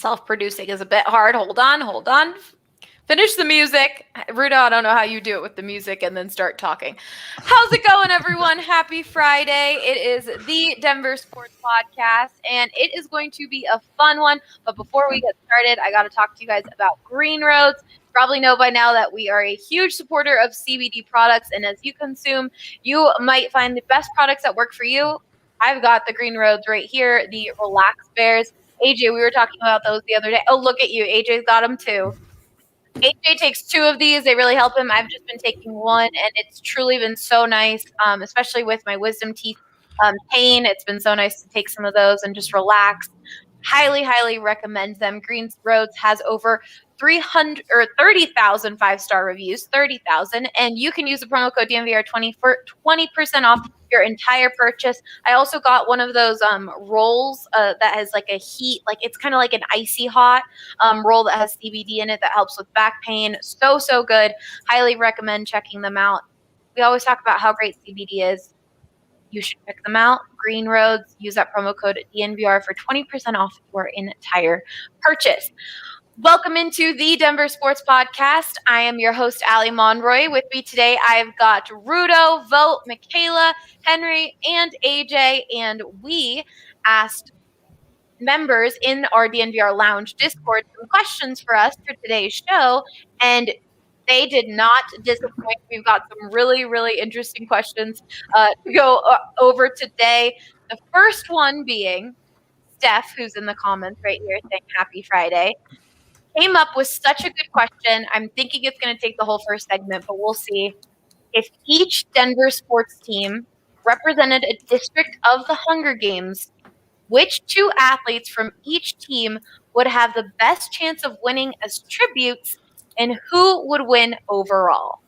Self-producing is a bit hard. Hold on. Finish the music. Ruda, I don't know how you do it with the music and then start talking. How's it going, everyone? Happy Friday. It is the Denver Sports Podcast, and it is going to be a fun one. But before we get started, I got to talk to you guys about Green Roads. You probably know by now that we are a huge supporter of CBD products, and as you consume, you might find the best products that work for you. I've got the Green Roads right here, the Relax Bears. AJ, we were talking about those the other day. Oh, look at you. AJ's got them too. AJ takes 2 of these. They really help him. I've just been taking 1, and it's truly been so nice, especially with my wisdom teeth pain. It's been so nice to take some of those and just relax. Highly recommend them. Green Roads has over 30,000 5-star reviews, 30,000, and you can use the promo code DNVR20 for 20% off your entire purchase. I also got one of those rolls that has like a heat, like it's kind of like an icy hot roll that has CBD in it that helps with back pain. So good. Highly recommend checking them out. We always talk about how great CBD is. You should check them out. Green Roads. Use that promo code DNVR for 20% off your entire purchase. Welcome into the Denver Sports Podcast. I am your host, Allie Monroy. With me today, I've got Rudo, Vote, Michaela, Henry, and AJ. And we asked members in our DNVR Lounge Discord some questions for us for today's show. And they did not disappoint. We've got some really interesting questions to go over today. The first one being Steph, who's in the comments right here saying Happy Friday, came up with such a good question. I'm thinking it's going to take the whole first segment, but we'll see. If each Denver sports team represented a district of the Hunger Games, which 2 athletes from each team would have the best chance of winning as tributes, and who would win overall?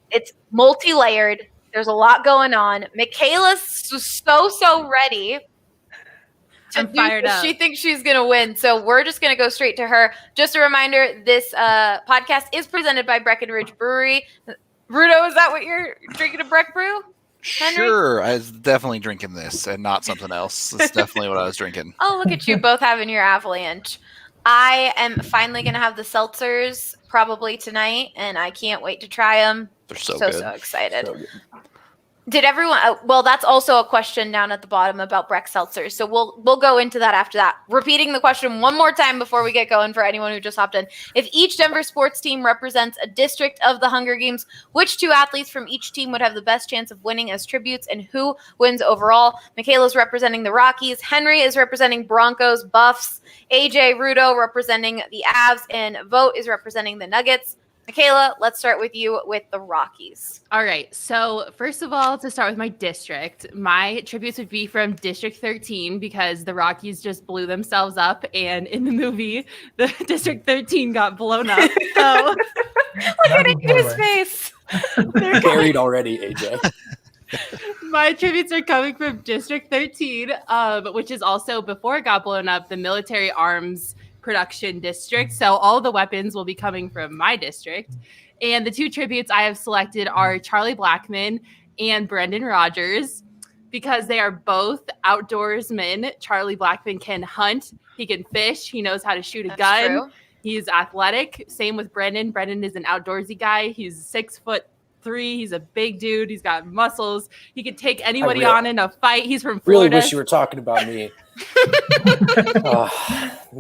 It's multi-layered. There's a lot going on. Michaela's so ready. I'm fired up. She thinks she's going to win, so we're just going to go straight to her. Just a reminder, this podcast is presented by Breck Brewery. Rudo, is that what you're drinking, a Breck Brew? Henry? Sure, I was definitely drinking this and not something else. That's definitely what I was drinking. Oh, look at you both having your Avalanche. I am finally going to have the seltzers probably tonight, and I can't wait to try them. They're so good. So excited. So good. Did everyone? Well, that's also a question down at the bottom about Breck seltzers. So we'll go into that after that. Repeating the question one more time before we get going for anyone who just hopped in. If each Denver sports team represents a district of the Hunger Games, which 2 athletes from each team would have the best chance of winning as tributes, and who wins overall? Michaela's representing the Rockies. Henry is representing Broncos, Buffs. AJ Rudo representing the Avs, and Vote is representing the Nuggets. Michaela, let's start with you with the Rockies. All right. So first of all, to start with my district, my tributes would be from District 13 because the Rockies just blew themselves up. And in the movie, the District 13 got blown up. So look at AJ's face. They're carried already, AJ. My tributes are coming from District 13, which is also, before it got blown up, the military arms production district. So all the weapons will be coming from my district. And the 2 tributes I have selected are Charlie Blackmon and Brendan Rodgers because they are both outdoorsmen. Charlie Blackmon can hunt, he can fish, he knows how to shoot a gun. True. He's athletic. Same with Brendan. Brendan is an outdoorsy guy. He's 6'3". He's a big dude. He's got muscles. He could take anybody on in a fight. He's from Florida. Really wish you were talking about me.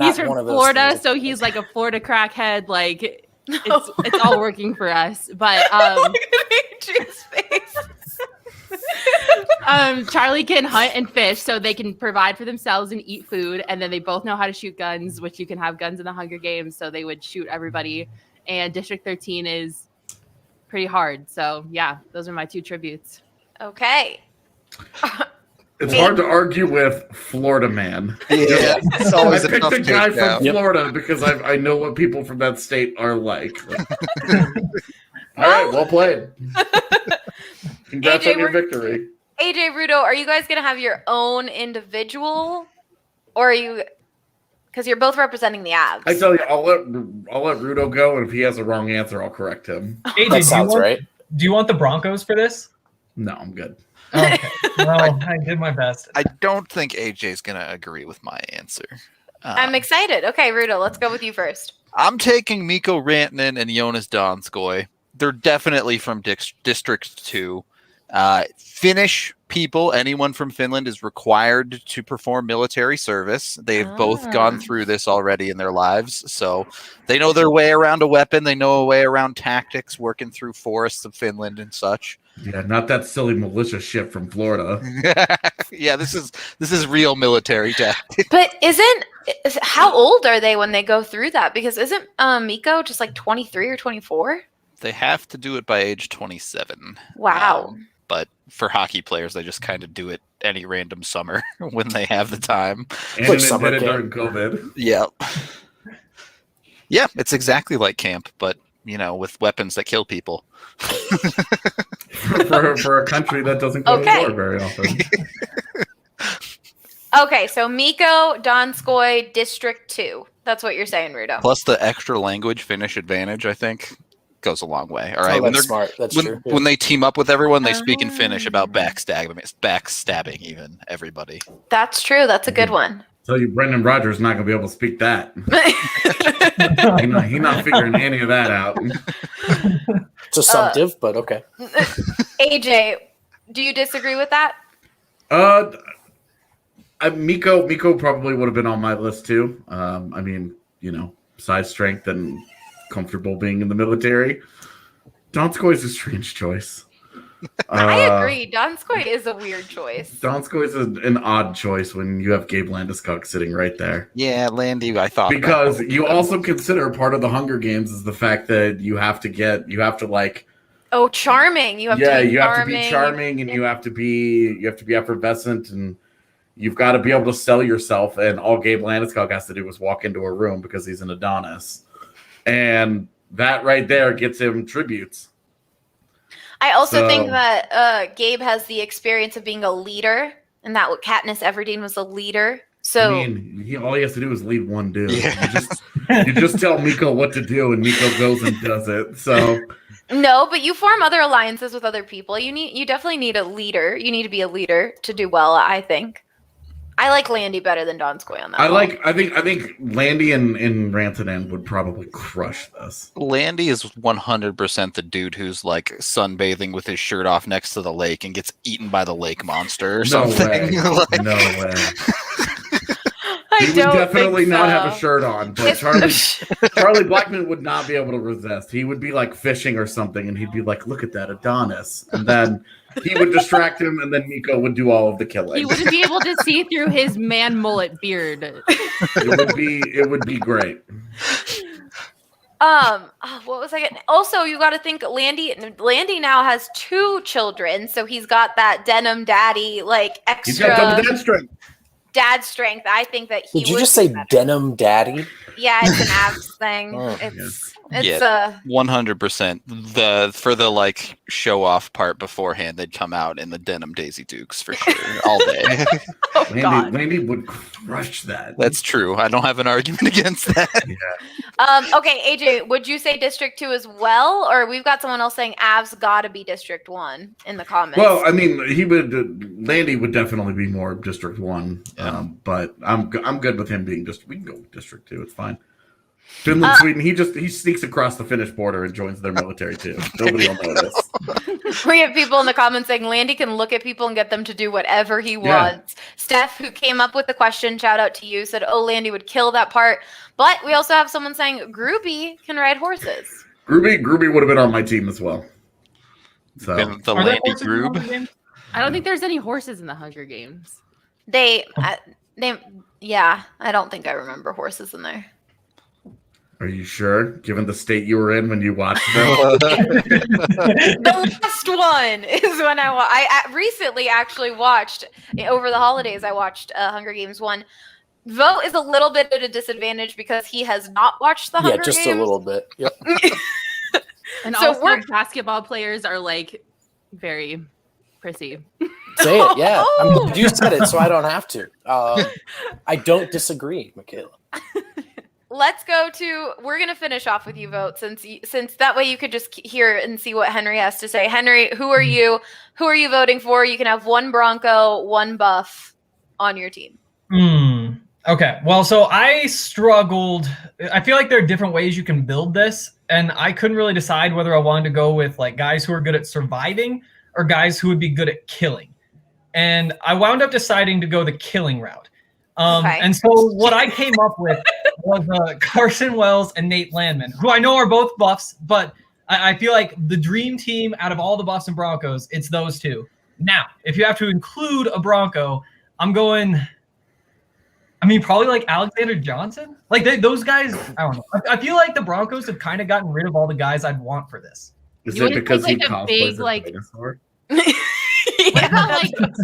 He's from Florida, so he's like a Florida crackhead. Like it's all working for us. But look at AJ's face. Charlie can hunt and fish, so they can provide for themselves and eat food. And then they both know how to shoot guns, which you can have guns in the Hunger Games, so they would shoot everybody. And District 13 is pretty hard. So yeah, those are my 2 tributes. Okay. It's hard to argue with Florida man. Yeah, it's always I picked tough a guy take down. from Florida because I know what people from that state are like. All right, well played. Congrats AJ, on your victory. AJ, Rudo, are you guys going to have your own individual? Or are you – because you're both representing the Avs. I tell you, I'll let Rudo go, and if he has a wrong answer, I'll correct him. AJ, That sounds right. Do you want the Broncos for this? No, I'm good. Okay. Well, I did my best. I don't think AJ's going to agree with my answer. I'm excited. Okay, Rudo, let's go with you first. I'm taking Mikko Rantanen and Jonas Donskoi. They're definitely from District 2. Finnish people, anyone from Finland is required to perform military service. They've both gone through this already in their lives, so they know their way around a weapon. They know a way around tactics, working through forests of Finland and such. Yeah, not that silly militia shit from Florida. Yeah, this is real military tactics. But how old are they when they go through that? Because isn't Mikko just like 23 or 24? They have to do it by age 27. Wow. But for hockey players, they just kind of do it any random summer when they have the time. And Like it summer did it camp. during COVID. Yeah. Yeah, it's exactly like camp, but, with weapons that kill people. for a country that doesn't go to war very often. Okay, so Mikko, Donskoi, District 2. That's what you're saying, Rudo. Plus the extra language Finnish advantage, I think, goes a long way. All right. Oh, that's smart. That's true. When they team up with everyone, they speak in Finnish about backstabbing even everybody. That's true. That's a good one. Tell you, Brendan Rodgers is not going to be able to speak that. He's not figuring any of that out. It's assumptive, but okay. AJ, do you disagree with that? Mikko probably would have been on my list too. Size, strength, and comfortable being in the military. Donskoi is a strange choice. I agree. Donskoi is a weird choice. Donskoi is an odd choice when you have Gabe Landeskog sitting right there. Yeah, Landy, I thought. Because you also consider part of the Hunger Games is the fact that you have to charming. You have to be charming and you have to be effervescent and you've got to be able to sell yourself. And all Gabe Landeskog has to do is walk into a room because he's an Adonis. And that right there gets him tributes. I also think that Gabe has the experience of being a leader, and that Katniss Everdeen was a leader. So all he has to do is lead one dude. Yeah. You just tell Mikko what to do, and Mikko goes and does it. So no, but you form other alliances with other people. You definitely need a leader. You need to be a leader to do well, I think. I like Landy better than Donskoi on that. I think Landy and Rantanen would probably crush this. Landy is 100% the dude who's like sunbathing with his shirt off next to the lake and gets eaten by the lake monster or something. No way. He would definitely not have a shirt on, but Charlie Blackman would not be able to resist. He would be like fishing or something, and he'd be like, "Look at that Adonis," and then he would distract him, and then Mikko would do all of the killing. He wouldn't be able to see through his man mullet beard. It would be great. What was I getting? Also, you got to think Landy now has 2 children, so he's got that denim daddy extra. He's got double dad strength. Dad strength. I think that he. Did you just say denim daddy? Yeah, it's an abs thing. It's 100%. For the show off part beforehand, they'd come out in the denim Daisy Dukes for sure all day. Landy would crush that. That's true. I don't have an argument against that. Yeah. Okay, AJ, would you say District 2 as well, or we've got someone else saying Avs got to be District 1 in the comments? Well, I mean, Landy would definitely be more District 1, but I'm good with him being we can go with District 2. It's fine. Finland, Sweden. He sneaks across the Finnish border and joins their military too. Nobody will notice. We have people in the comments saying Landy can look at people and get them to do whatever he wants. Steph, who came up with the question, shout out to you, said, "Oh, Landy would kill that part." But we also have someone saying Groovy can ride horses. Groovy would have been on my team as well. So the Landy Groob. I don't think there's any horses in the Hunger Games. I don't think I remember horses in there. Are you sure? Given the state you were in when you watched them? The last one is when I recently actually watched, over the holidays, I watched Hunger Games 1. Vote is a little bit at a disadvantage because he has not watched the Hunger Games. Yeah, just a little bit. Yep. And So also basketball players are very prissy. Say it, yeah. I'm glad you said it, so I don't have to. I don't disagree, Michaela. Let's go to. We're gonna finish off with you, Vote, since that way you could just hear and see what Henry has to say. Henry, who are you? Who are you voting for? You can have 1 Bronco, 1 Buff on your team. Okay, well, so I struggled. I feel like there are different ways you can build this, and I couldn't really decide whether I wanted to go with like guys who are good at surviving or guys who would be good at killing. And I wound up deciding to go the killing route. Okay. And so what I came up with was Carson Wells and Nate Landman, who I know are both buffs, but I feel like the dream team out of all the Boston Broncos, it's those two. Now, if you have to include a Bronco, I'm going... I mean, probably like Alexander Johnson. Like those guys, I don't know. I feel like the Broncos have kind of gotten rid of all the guys I'd want for this. Is You it wouldn't because he think, like, a cosplays big, a like- dinosaur?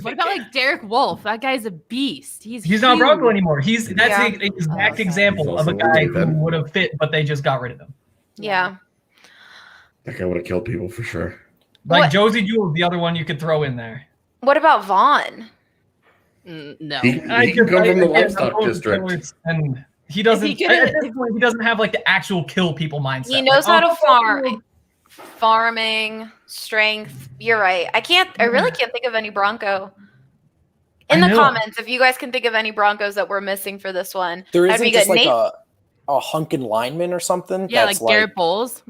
What about like Derek Wolf? That guy's a beast. He's not huge. Bronco anymore. That's Yeah. the exact okay. example He's of a also guy really who good. would have fit, but they just got rid of him. Yeah. That guy would have killed people for sure. Like What- Josie Jewell, the other one you could throw in there. What about Vaughn? No. He can come from the livestock district. And he doesn't. He can- At this point, he doesn't have like the actual kill people mindset. He knows Like, how to oh, farm. Farming, strength. You're right. I really can't think of any Bronco. In I the know. comments, if you guys can think of any Broncos that we're missing for this one, There that'd be isn't just good. like Nate, a hunkin' lineman or something. Yeah, that's like Garrett Bowles.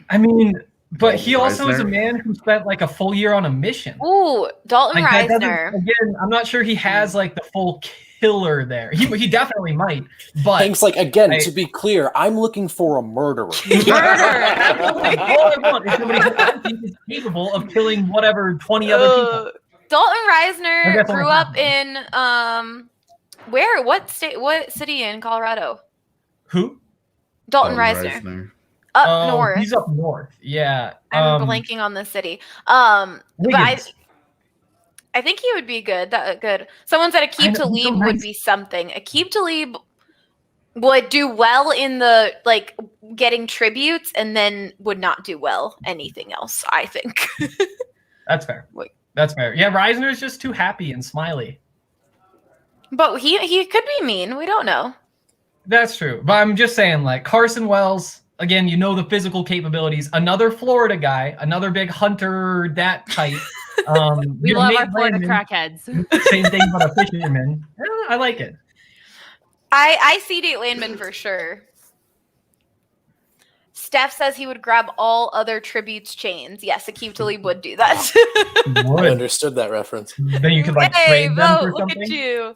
I mean, but he Dalton also is a Reisner. man who spent like a full year on a mission. ooh, Dalton Like, that doesn't- Reisner. Again, I'm not sure he has like the full killer there. He definitely might, but Thanks. Like again, I- to be clear, I'm looking for a murderer. Absolutely. All I want is somebody who I think is capable of killing whatever 20 other people. Dalton I Reisner guess grew I'm up in where? What state? What city in Colorado? Who? Dalton Dalton Reisner. Up Oh, north. He's up north. Yeah. I'm blanking on the city. But Wiggins. I think he would be good. Good. Someone said I Aqib know, he's so Talib would nice. be something. Aqib Talib would do well in the like getting tributes, and then would not do well anything else. I think. That's fair. Wait. That's fair. Yeah, Reisner is just too happy and smiley. But he could be mean. We don't know. That's true. But I'm just saying, like, Carson Wells, again, you know the physical capabilities. Another Florida guy, another big hunter, that type. We you know, love Nate our Florida Landman, crackheads. Same thing, but a fisherman. Yeah, I like it. I see Nate Landman for sure. Steph says he would grab all other tributes chains. Yes, Aqib Talib would do that. I Would. understood that reference. Then you could like hey, trade them for vote, look something. at you.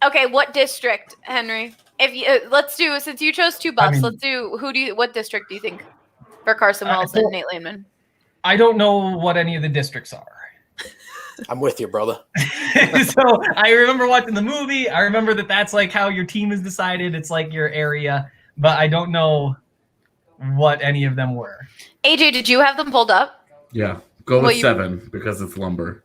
Okay, what district, Henry? If you let's do since you chose two buffs, mean- let's do what district do you think for Carson Wells so- and Nate Landman? I don't know what any of the districts are. I'm with you, brother. So I remember watching the movie. I remember that's like how your team is decided. It's like your area, but I don't know what any of them were. AJ, did you have them pulled up? Yeah. Go Well, with you- 7 because it's lumber.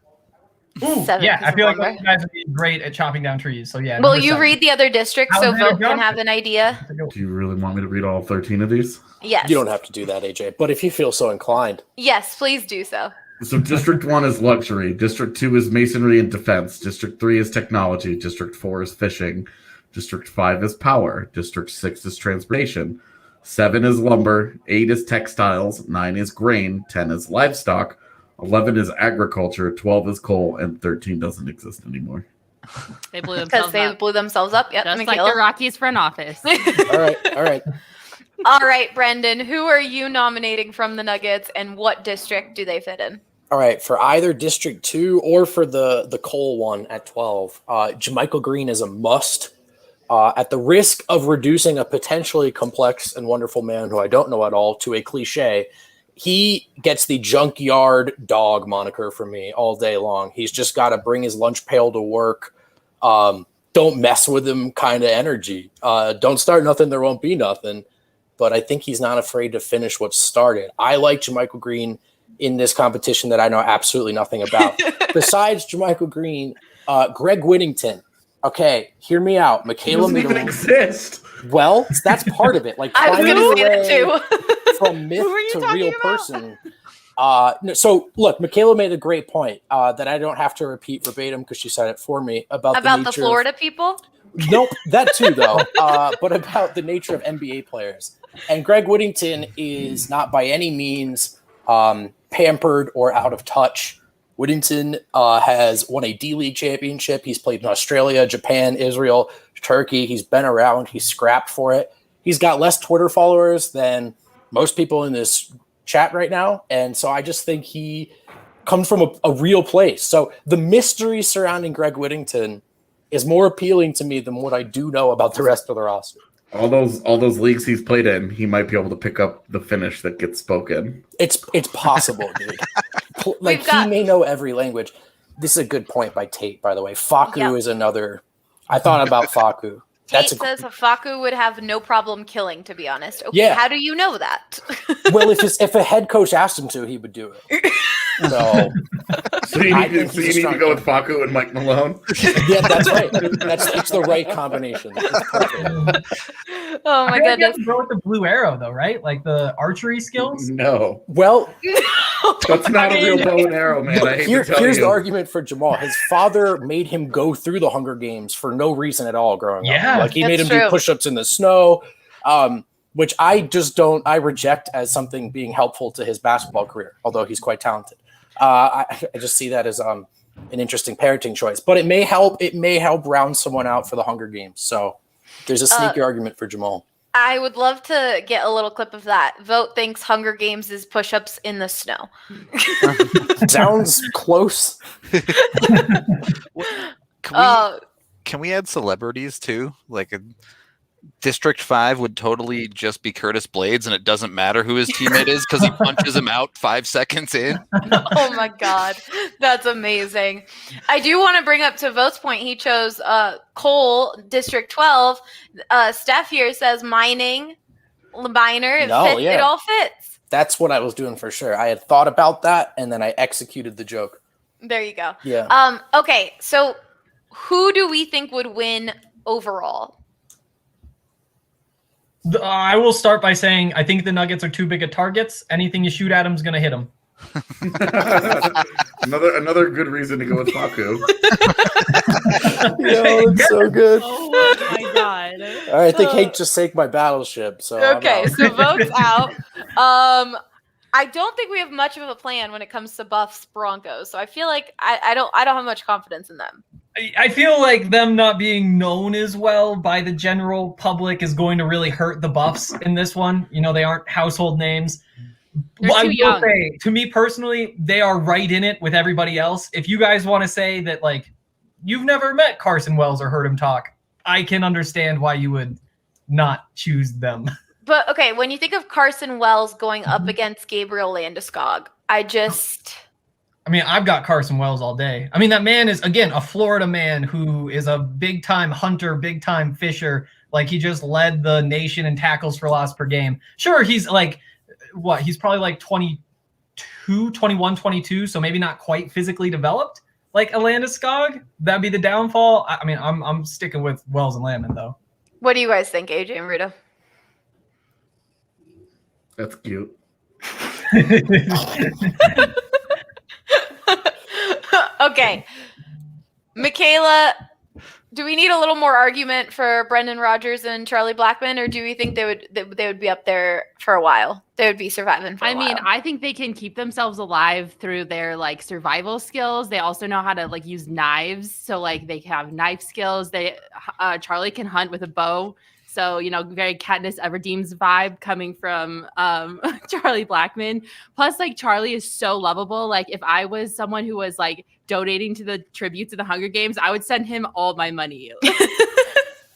Ooh, Seven yeah, piece I of will like lumber. those guys would be great at chopping down trees. So yeah. Will number you 7. read the other districts so Alexander Vote can Johnson. have an idea? Do you really want me to read all 13 of these? Yes. You don't have to do that, AJ. But if you feel so inclined, Yes, please do so. So District 1 is luxury. District 2 is masonry and defense. District 3 is technology. District 4 is fishing. District 5 is power. District 6 is transportation. 7 is lumber. 8 is textiles. 9 is grain. 10 is livestock. 11 is agriculture. 12 is coal. And 13 doesn't exist anymore. They blew Because themselves they up. blew themselves up. Yep, Just like Michaela. the Rockies front office. all right. All right, Brendan, who are you nominating from the Nuggets and what district do they fit in? All right, for either District 2 or for the Cole one at 12, Jermichael Green is a must. At the risk of reducing a potentially complex and wonderful man who I don't know at all to a cliche, he gets the junkyard dog moniker from me all day long. He's just got to bring his lunch pail to work. Don't mess with him kind of energy. Don't start nothing, there won't be nothing. But I think he's not afraid to finish what's started. I like Jermichael Green in this competition that I know absolutely nothing about. Besides Jermichael Green, Greg Whittington. Okay, hear me out. It Michaela doesn't even Middleton. exist. Well, that's part of it. Like I was finding going to your say that way too. from myth Who were you to talking real about? person. No, so look, Michaela made a great point that I don't have to repeat verbatim because she said it for me about About the nature Florida people? Nope, that too though. But about the nature of NBA players. And Greg Whittington is not by any means pampered or out of touch Whittington has won a D-League championship. He's played in Australia, Japan, Israel, Turkey. He's been around. He's scrapped for it. He's got less Twitter followers than most people in this chat right now. And so I just think he comes from a real place. So the mystery surrounding Greg Whittington is more appealing to me than what I do know about the rest of the roster. All those leagues he's played in, he might be able to pick up the Finnish that gets spoken. It's possible, dude. Like he may know every language. This is a good point by Tate, by the way. Faku is another. I thought about Faku. Tate says Faku would have no problem killing, to be honest. Okay, yeah. How do you know that? Well, if a head coach asked him to, he would do it. So you need to go with Faku and Mike Malone? Yeah, that's right. It's the right combination. Oh my goodness. Go with the blue arrow, though, right? Like the archery skills? No. Well, that's not a real bow and arrow, man. I hate to tell here's you. the argument for Jamal. His father made him go through the Hunger Games for no reason at all growing up. Like he made him do push-ups in the snow, which I reject as something being helpful to his basketball career, although he's quite talented. I just see that as an interesting parenting choice, but it may help round someone out for the Hunger Games. So there's a sneaky argument for Jamal. I would love to get a little clip of that. Vote thinks Hunger Games is push-ups in the snow. Sounds close. Can we add celebrities too? Like District 5 would totally just be Curtis Blades, and it doesn't matter who his teammate is because he punches him out 5 seconds in. Oh my God. That's amazing. I do want to bring up to Vote's point. He chose Cole, District 12. Steph here says miner. It all fits. That's what I was doing for sure. I had thought about that, and then I executed the joke. There you go. Yeah. Okay, so who do we think would win overall? I will start by saying I think the Nuggets are too big of targets. Anything you shoot at them is going to hit them. another good reason to go with Faku. Yo, it's so good. Oh my God. All right, I think Hank just sank my battleship. So okay, so Vote's out. I don't think we have much of a plan when it comes to Buffs Broncos. So I feel like I don't have much confidence in them. I feel like them not being known as well by the general public is going to really hurt the Buffs in this one. You know, they aren't household names. They're too young. Say, to me personally, they are right in it with everybody else. If you guys want to say that, like, you've never met Carson Wells or heard him talk, I can understand why you would not choose them. But, okay, when you think of Carson Wells going up against Gabriel Landeskog, I've got Carson Wells all day. I mean, that man is, again, a Florida man who is a big-time hunter, big-time fisher. Like, he just led the nation in tackles for loss per game. Sure, he's like, he's probably like 21, 22, so maybe not quite physically developed like a Landeskog. That'd be the downfall. I mean, I'm sticking with Wells and Landman, though. What do you guys think, AJ and Rita? That's cute. Okay. Michaela, do we need a little more argument for Brendan Rodgers and Charlie Blackmon, or do we think they would be up there for a while? They would be surviving for a while. I mean, I think they can keep themselves alive through their like survival skills. They also know how to like use knives. So like they have knife skills. Charlie can hunt with a bow. So, you know, very Katniss Everdeen's vibe coming from Charlie Blackmon. Plus, like, Charlie is so lovable. Like, if I was someone who was, like, donating to the tribute to the Hunger Games, I would send him all my money.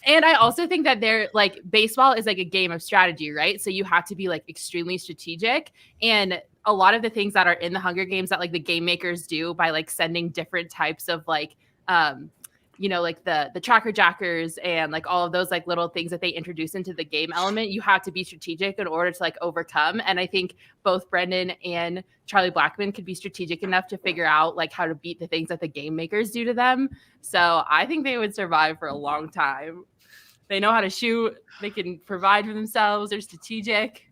And I also think that like, baseball is, like, a game of strategy, right? So you have to be, like, extremely strategic. And a lot of the things that are in the Hunger Games that, like, the game makers do by, like, sending different types of, like, you know, like the tracker jackers and like all of those like little things that they introduce into the game element, you have to be strategic in order to like overcome. And I think both Brendan and Charlie Blackmon could be strategic enough to figure out like how to beat the things that the game makers do to them. So I think they would survive for a long time. They know how to shoot. They can provide for themselves. They're strategic.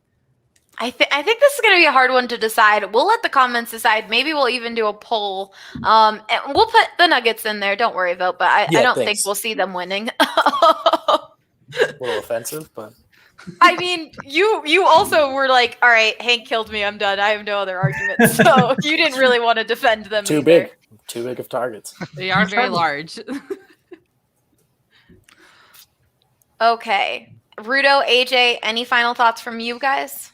I think this is going to be a hard one to decide. We'll let the comments decide. Maybe we'll even do a poll. And we'll put the Nuggets in there. Don't worry, Vote. But I don't think we'll see them winning. A little offensive, but I mean, you also were like, all right, Hank killed me. I'm done. I have no other arguments. So you didn't really want to defend them. Too either. big of targets. They are very large. Okay. Rudo, AJ, any final thoughts from you guys?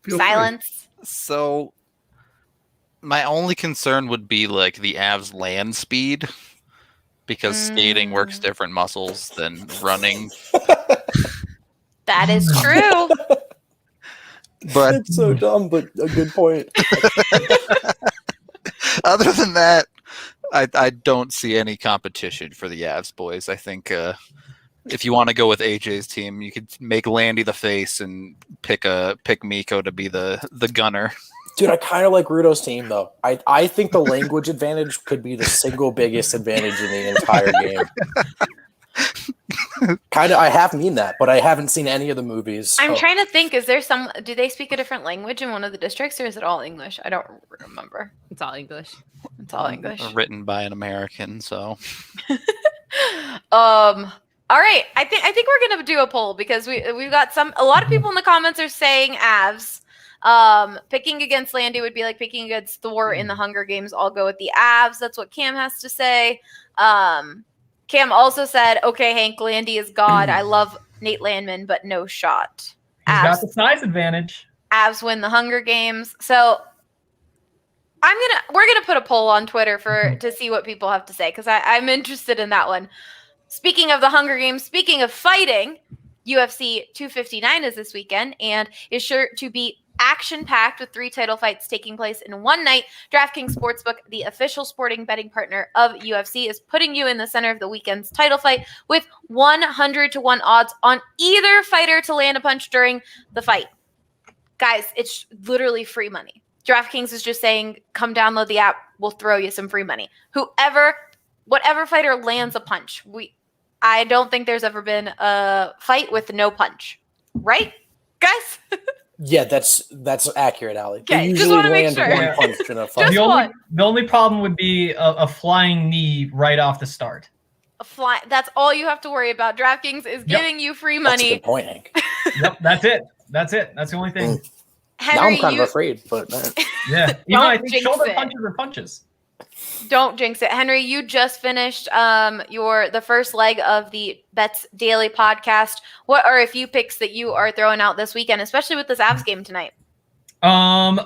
Silence. So my only concern would be like the Avs land speed, because skating works different muscles than running. That is true. But It's so dumb, but a good point. other than that, I don't see any competition for the Avs boys. I think if you want to go with AJ's team, you could make Landy the face and pick Mikko to be the gunner. Dude, I kind of like Rudo's team, though. I think the language advantage could be the single biggest advantage in the entire game. Kind of, I have mean that, but I haven't seen any of the movies. So. I'm trying to think. Do they speak a different language in one of the districts, or is it all English? I don't remember. It's all English. It's all English. Written by an American, so. All right. I think we're gonna do a poll because we've got a lot of people in the comments are saying Avs. Picking against Landy would be like picking against Thor in the Hunger Games. I'll go with the Avs. That's what Cam has to say. Cam also said, okay, Hank, Landy is God. I love Nate Landman, but no shot. He's got the size advantage. Avs win the Hunger Games. So we're gonna put a poll on Twitter to see what people have to say, because I'm interested in that one. Speaking of the Hunger Games, speaking of fighting, UFC 259 is this weekend and is sure to be action-packed with 3 title fights taking place in one night. DraftKings Sportsbook, the official sporting betting partner of UFC, is putting you in the center of the weekend's title fight with 100-1 odds on either fighter to land a punch during the fight. Guys, it's literally free money. DraftKings is just saying, come download the app, we'll throw you some free money. Whatever fighter lands a punch, I don't think there's ever been a fight with no punch. Right, guys? Yeah, that's accurate, Allie. Okay, they just usually want to make land sure. one punch in a fight. The only problem would be a flying knee right off the start. That's all you have to worry about. DraftKings is giving you free money. That's a good point, Hank. Yep, that's it. That's the only thing. Henry, now I'm kind of afraid, but yeah, I think shoulder punches are punches. Don't jinx it. Henry, you just finished the first leg of the Bets Daily podcast. What are a few picks that you are throwing out this weekend, especially with this Avs game tonight?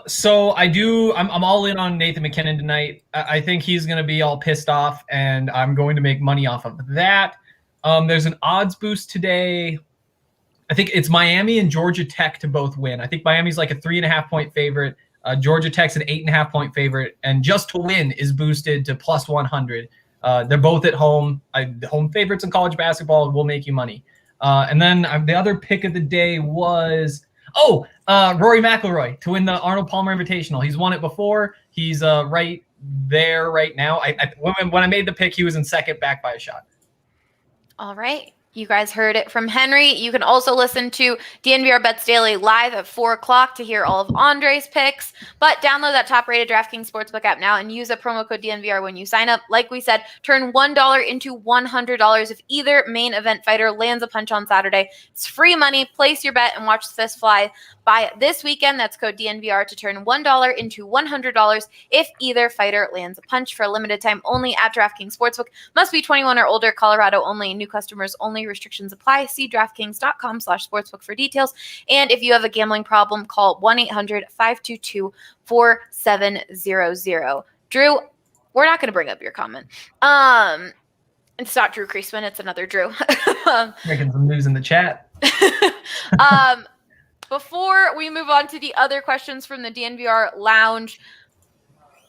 So I'm all in on Nathan McKinnon tonight. I think he's going to be all pissed off, and I'm going to make money off of that. There's an odds boost today. I think it's Miami and Georgia Tech to both win. I think Miami's like a 3.5 point favorite. Georgia Tech's an 8.5 point favorite, and just to win is boosted to plus 100. They're both at home. The home favorites in college basketball will make you money. And then the other pick of the day was Rory McIlroy to win the Arnold Palmer Invitational. He's won it before. He's right there right now. When I made the pick, he was in second, back by a shot. All right. You guys heard it from Henry. You can also listen to DNVR Bets Daily live at 4 o'clock to hear all of Andre's picks. But download that top-rated DraftKings Sportsbook app now and use a promo code DNVR when you sign up. Like we said, turn $1 into $100 if either main event fighter lands a punch on Saturday. It's free money. Place your bet and watch the fist fly. By this weekend, that's code DNVR to turn $1 into $100 if either fighter lands a punch. For a limited time only at DraftKings Sportsbook. Must be 21 or older. Colorado only. New customers only. Restrictions apply. See DraftKings.com/sportsbook for details. And if you have a gambling problem, call 1-800-522-4700. Drew, we're not going to bring up your comment. It's not Drew Kreisman. It's another Drew. Making some news in the chat. Before we move on to the other questions from the DNVR Lounge,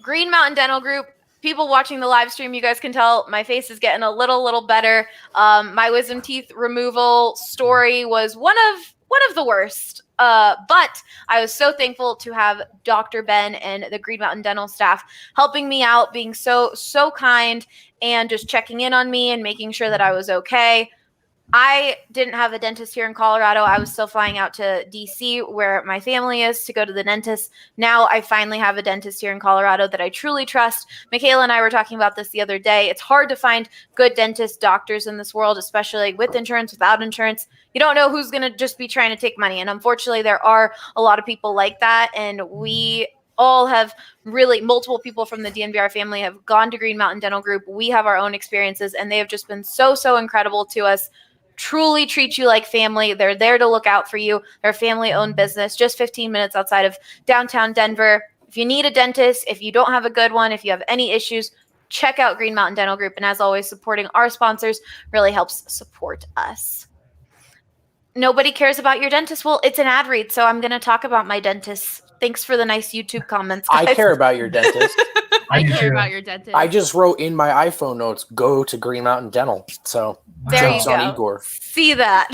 Green Mountain Dental Group, people watching the live stream, you guys can tell my face is getting a little better. My wisdom teeth removal story was one of the worst. But I was so thankful to have Dr. Ben and the Green Mountain Dental staff helping me out, being so kind, and just checking in on me and making sure that I was okay. I didn't have a dentist here in Colorado. I was still flying out to DC where my family is to go to the dentist. Now I finally have a dentist here in Colorado that I truly trust. Michaela and I were talking about this the other day. It's hard to find good dentist doctors in this world, especially with insurance, without insurance. You don't know who's going to just be trying to take money. And unfortunately, there are a lot of people like that. And we all have multiple people from the DNVR family have gone to Green Mountain Dental Group. We have our own experiences, and they have just been so incredible to us. Truly treat you like family. They're there to look out for you. They're a family-owned business, just 15 minutes outside of downtown Denver. If you need a dentist, if you don't have a good one, if you have any issues, check out Green Mountain Dental Group. And as always, supporting our sponsors really helps support us. Nobody cares about your dentist. Well, it's an ad read, so I'm going to talk about my dentist. Thanks for the nice YouTube comments, guys. I care about your dentist. I care about your dentist. I just wrote in my iPhone notes, go to Green Mountain Dental. So there you jokes go. on Igor. See that.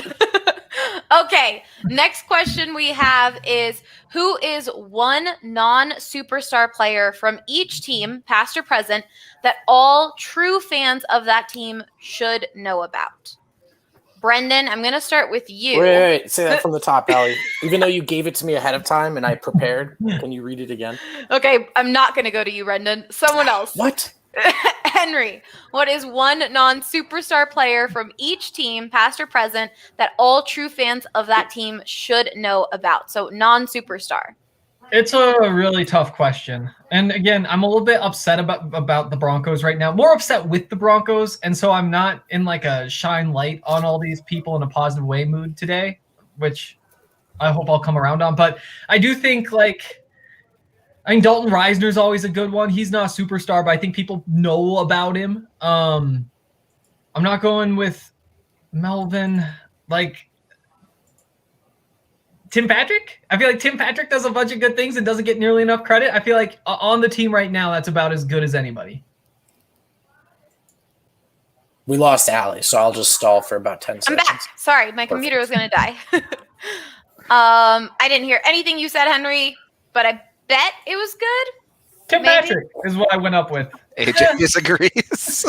Okay, next question we have is, who is one non-superstar player from each team, past or present, that all true fans of that team should know about? Brendan, I'm going to start with you. Wait. Say that from the top, Allie. Even though you gave it to me ahead of time and I prepared, can you read it again? Okay, I'm not going to go to you, Brendan. Someone else. What? Henry, what is one non-superstar player from each team, past or present, that all true fans of that team should know about? So non-superstar. It's a really tough question. And again, I'm a little bit upset about the Broncos right now. More upset with the Broncos. And so I'm not in like a shine light on all these people in a positive way mood today, which I hope I'll come around on. But I do think Dalton Reisner's always a good one. He's not a superstar, but I think people know about him. I'm not going with Melvin. Tim Patrick? I feel like Tim Patrick does a bunch of good things and doesn't get nearly enough credit. I feel like on the team right now, that's about as good as anybody. We lost Allie, so I'll just stall for about 10 seconds. I'm back. Sorry, my computer was going to die. I didn't hear anything you said, Henry, but I bet it was good. Tim Patrick is what I went up with. AJ disagrees.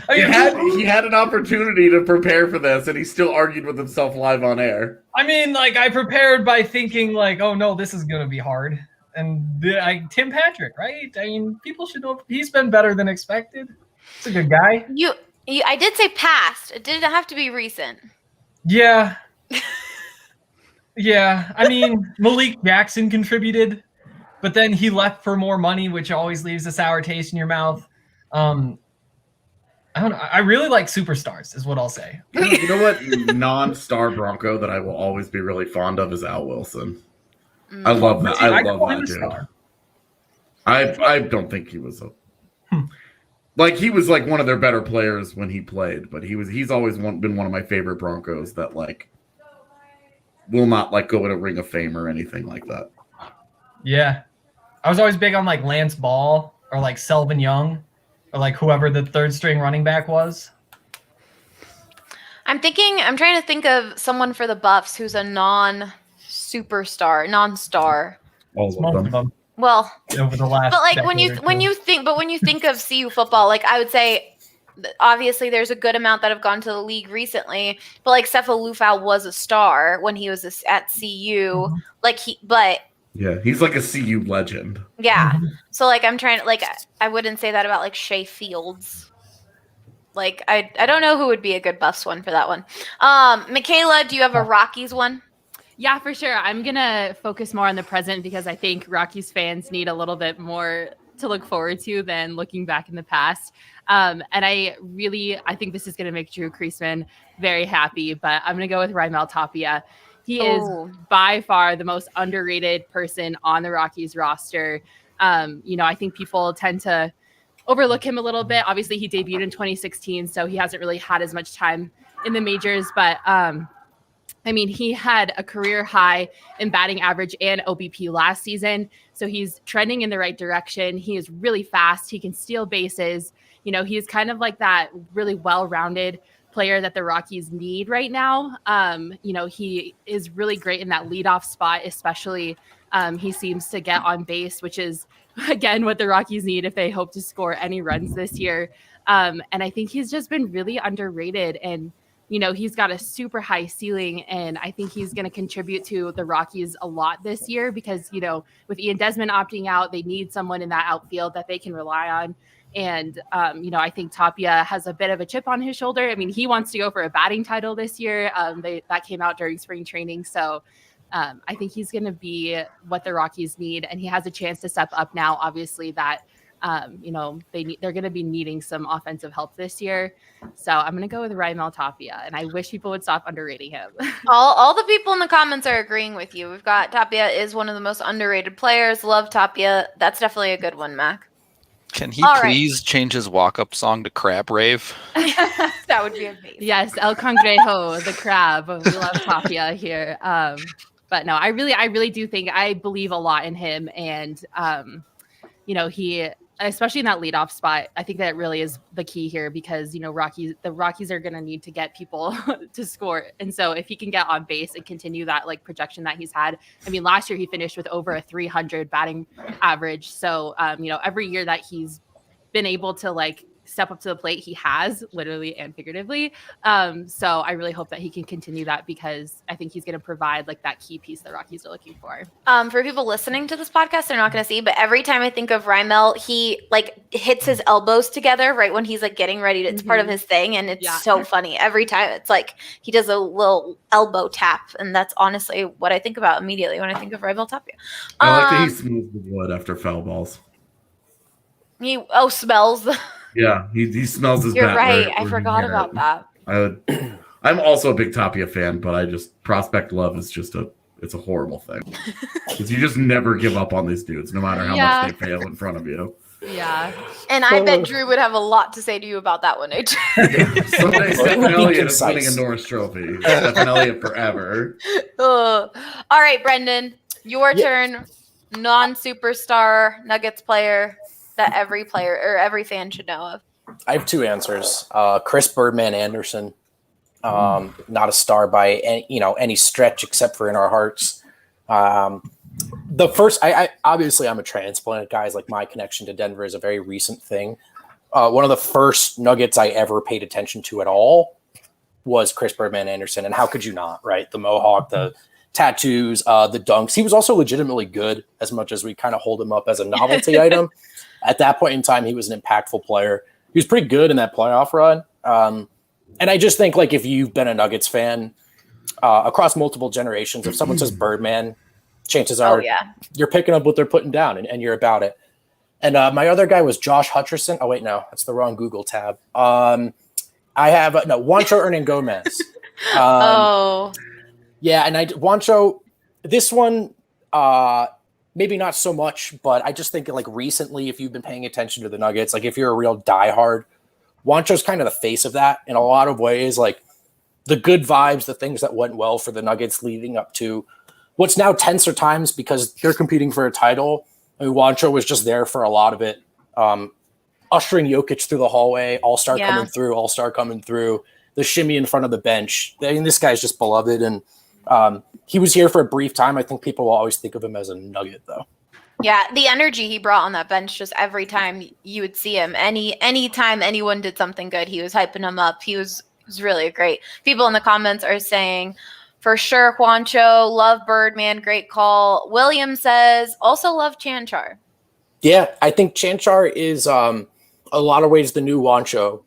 He had an opportunity to prepare for this, and he still argued with himself live on air. I prepared by thinking oh no, this is gonna be hard. And Tim Patrick, right? People should know he's been better than expected. He's a good guy. I did say past. It didn't have to be recent. Yeah. Yeah. Malik Jackson contributed, but then he left for more money, which always leaves a sour taste in your mouth. I don't know. I really like superstars, is what I'll say. You know what? Non-star Bronco that I will always be really fond of is Al Wilson. I love that. I love that dude. I don't think he was he was one of their better players when he played, but he's always been one of my favorite Broncos that will not go in a Ring of Fame or anything like that. Yeah. I was always big on Lance Ball or Selvin Young or whoever the third string running back was. I'm trying to think of someone for the Buffs who's a non-superstar, non-star. All of them. Well, over the last but when you think of CU football, I would say obviously there's a good amount that have gone to the league recently, but Sefo Lufau was a star when he was at CU. Yeah, he's a CU legend. Yeah. So I'm trying to I wouldn't say that about Shea Fields. I don't know who would be a good Buffs one for that one. Michaela, do you have a Rockies one? Yeah, for sure. I'm going to focus more on the present because I think Rockies fans need a little bit more to look forward to than looking back in the past. And I think this is going to make Drew Kreisman very happy, but I'm going to go with Raimel Tapia. He is by far the most underrated person on the Rockies roster. I think people tend to overlook him a little bit. Obviously, he debuted in 2016, so he hasn't really had as much time in the majors. But, he had a career high in batting average and OBP last season. So he's trending in the right direction. He is really fast. He can steal bases. He's kind of that really well-rounded player that the Rockies need right now. He is really great in that leadoff spot, especially he seems to get on base, which is, again, what the Rockies need if they hope to score any runs this year. And I think he's just been really underrated, and he's got a super high ceiling, and I think he's going to contribute to the Rockies a lot this year because, with Ian Desmond opting out, they need someone in that outfield that they can rely on. And, I think Tapia has a bit of a chip on his shoulder. I mean, he wants to go for a batting title this year. That came out during spring training. So I think he's going to be what the Rockies need, and he has a chance to step up now, obviously, that they're going to be needing some offensive help this year. So I'm going to go with Raimel Tapia, and I wish people would stop underrating him. all the people in the comments are agreeing with you. We've got Tapia is one of the most underrated players. Love Tapia. That's definitely a good one, Mac. Can he please change his walk-up song to Crab Rave? That would be amazing. Yes, El Cangrejo, the crab. We love Tapia here. But no, I really do think I believe a lot in him, and he, especially in that leadoff spot, I think that really is the key here because, the Rockies are going to need to get people to score. And so if he can get on base and continue that projection that he's had, I mean, last year he finished with over a 300 batting average. So, every year that he's been able to step up to the plate, he has, literally and figuratively. So I really hope that he can continue that because I think he's going to provide that key piece the Rockies are looking for. For people listening to this podcast, they're not going to see, but every time I think of Raimel, he hits his elbows together right when he's getting ready to, it's part of his thing. And it's so funny every time. It's he does a little elbow tap. And that's honestly what I think about immediately when I think of Raimel Tapia. I like that he smooths the wood after foul balls. He smells. Yeah, he smells his You're bat. right. I forgot about that. I'm also a big Tapia fan, but prospect love is it's a horrible thing. Because you just never give up on these dudes, no matter how much they fail in front of you. Yeah. And I bet Drew would have a lot to say to you about that one, AJ. Someday Stephen Elliott is winning a Norris Trophy. Stephen Elliott forever. All right, Brendan, your turn. Non-superstar Nuggets player that every player or every fan should know of. I have two answers. Chris Birdman Anderson, not a star by any stretch except for in our hearts. The first, I obviously I'm a transplant, guys. My connection to Denver is a very recent thing. One of the first Nuggets I ever paid attention to at all was Chris Birdman Anderson, and how could you not? Right, the mohawk, the tattoos, the dunks. He was also legitimately good, as much as we kind of hold him up as a novelty item. At that point in time, he was an impactful player. He was pretty good in that playoff run. And I just think, if you've been a Nuggets fan across multiple generations, if someone says Birdman, chances are you're picking up what they're putting down and you're about it. And my other guy was Josh Hutcherson. Oh, wait, no, that's the wrong Google tab. I have Juancho Hernangomez. Yeah, and Juancho, this one, maybe not so much, but I just think recently, if you've been paying attention to the Nuggets, if you're a real diehard, Juancho's kind of the face of that in a lot of ways. The good vibes, the things that went well for the Nuggets leading up to what's now tenser times because they're competing for a title. I mean, Juancho was just there for a lot of it. Ushering Jokic through the hallway, all-star coming through, the shimmy in front of the bench. I mean, this guy's just beloved, and he was here for a brief time. I think people will always think of him as a Nugget, though. Yeah, the energy he brought on that bench, just every time you would see him, any time anyone did something good, he was hyping them up. He was really great. People in the comments are saying, for sure, Juancho, love Birdman, great call. William says, also love Chanchar. Yeah, I think Chanchar is a lot of ways the new Juancho.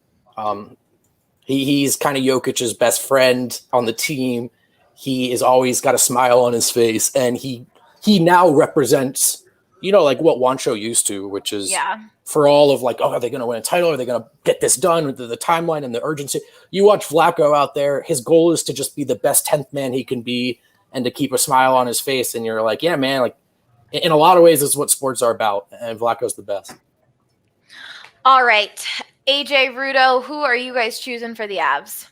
He's kind of Jokic's best friend on the team. He is always got a smile on his face, and he now represents, what Juancho used to, which is for all of are they going to win a title? Are they going to get this done with the timeline and the urgency? You watch Vlatko out there. His goal is to just be the best 10th man he can be and to keep a smile on his face. And you're yeah, man, in a lot of ways, this is what sports are about. And Vlatko's the best. All right. AJ, Rudo, who are you guys choosing for the Avs?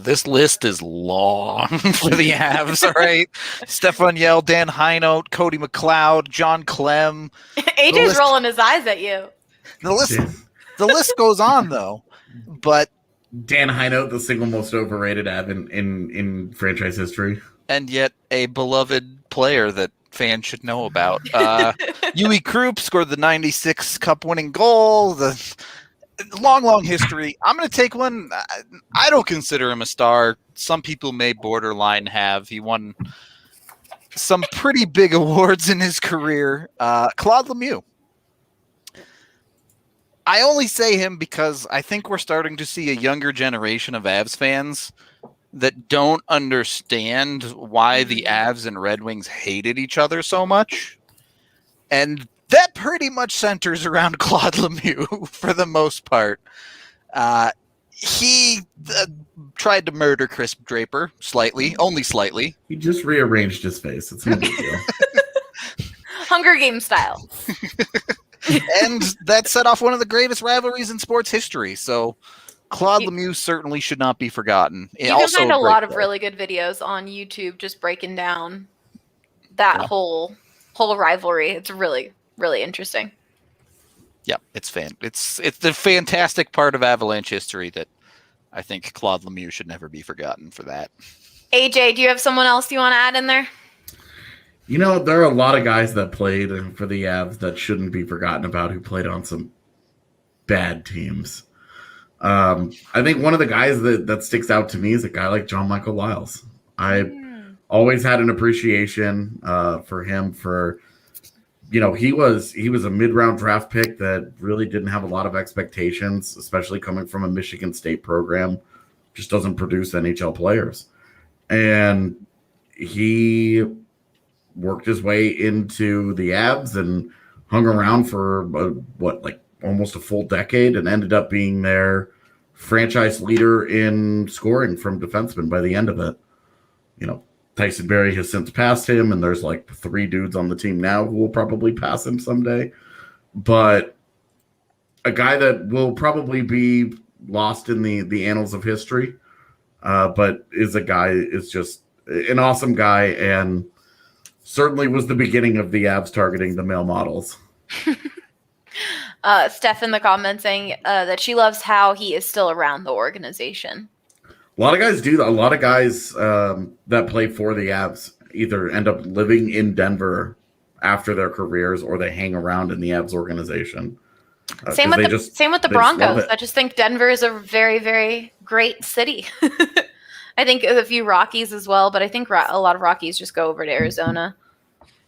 This list is long for the Avs, all right? Stefan Yell, Dan Heinold, Cody McLeod, John Clem. AJ's rolling his eyes at you. The list goes on, though. But Dan Heinold, the single most overrated Av in franchise history. And yet a beloved player that fans should know about. Yui Krupp scored the 96 Cup winning goal. long history. I'm going to take one. I don't consider him a star. Some people may borderline have. He won some pretty big awards in his career. Claude Lemieux. I only say him because I think we're starting to see a younger generation of Avs fans that don't understand why the Avs and Red Wings hated each other so much. And that pretty much centers around Claude Lemieux for the most part. He tried to murder Chris Draper slightly, only slightly. He just rearranged his face. It's no big deal. Hunger Games style. And that set off one of the greatest rivalries in sports history. So Claude Lemieux certainly should not be forgotten. You can find a lot of really good videos on YouTube just breaking down that whole rivalry. It's really, really interesting. Yeah, it's the fantastic part of Avalanche history that I think Claude Lemieux should never be forgotten for that. AJ, do you have someone else you want to add in there? You know, there are a lot of guys that played for the Avs that shouldn't be forgotten about who played on some bad teams. I think one of the guys that sticks out to me is a guy like John Michael Lyles. I always had an appreciation for him for, he was a mid-round draft pick that really didn't have a lot of expectations, especially coming from a Michigan State program. Just doesn't produce NHL players. And he worked his way into the Avs and hung around for almost a full decade and ended up being their franchise leader in scoring from defensemen by the end of it. Tyson Barrie has since passed him, and there's like 3 dudes on the team now who will probably pass him someday. But a guy that will probably be lost in the annals of history, but is just an awesome guy, and certainly was the beginning of the Avs targeting the male models. Steph in the comments saying that she loves how he is still around the organization. A lot of guys do that. A lot of guys that play for the Avs either end up living in Denver after their careers, or they hang around in the Avs organization. Same with the Broncos. I just think Denver is a very, very great city. I think a few Rockies as well, but I think a lot of Rockies just go over to Arizona.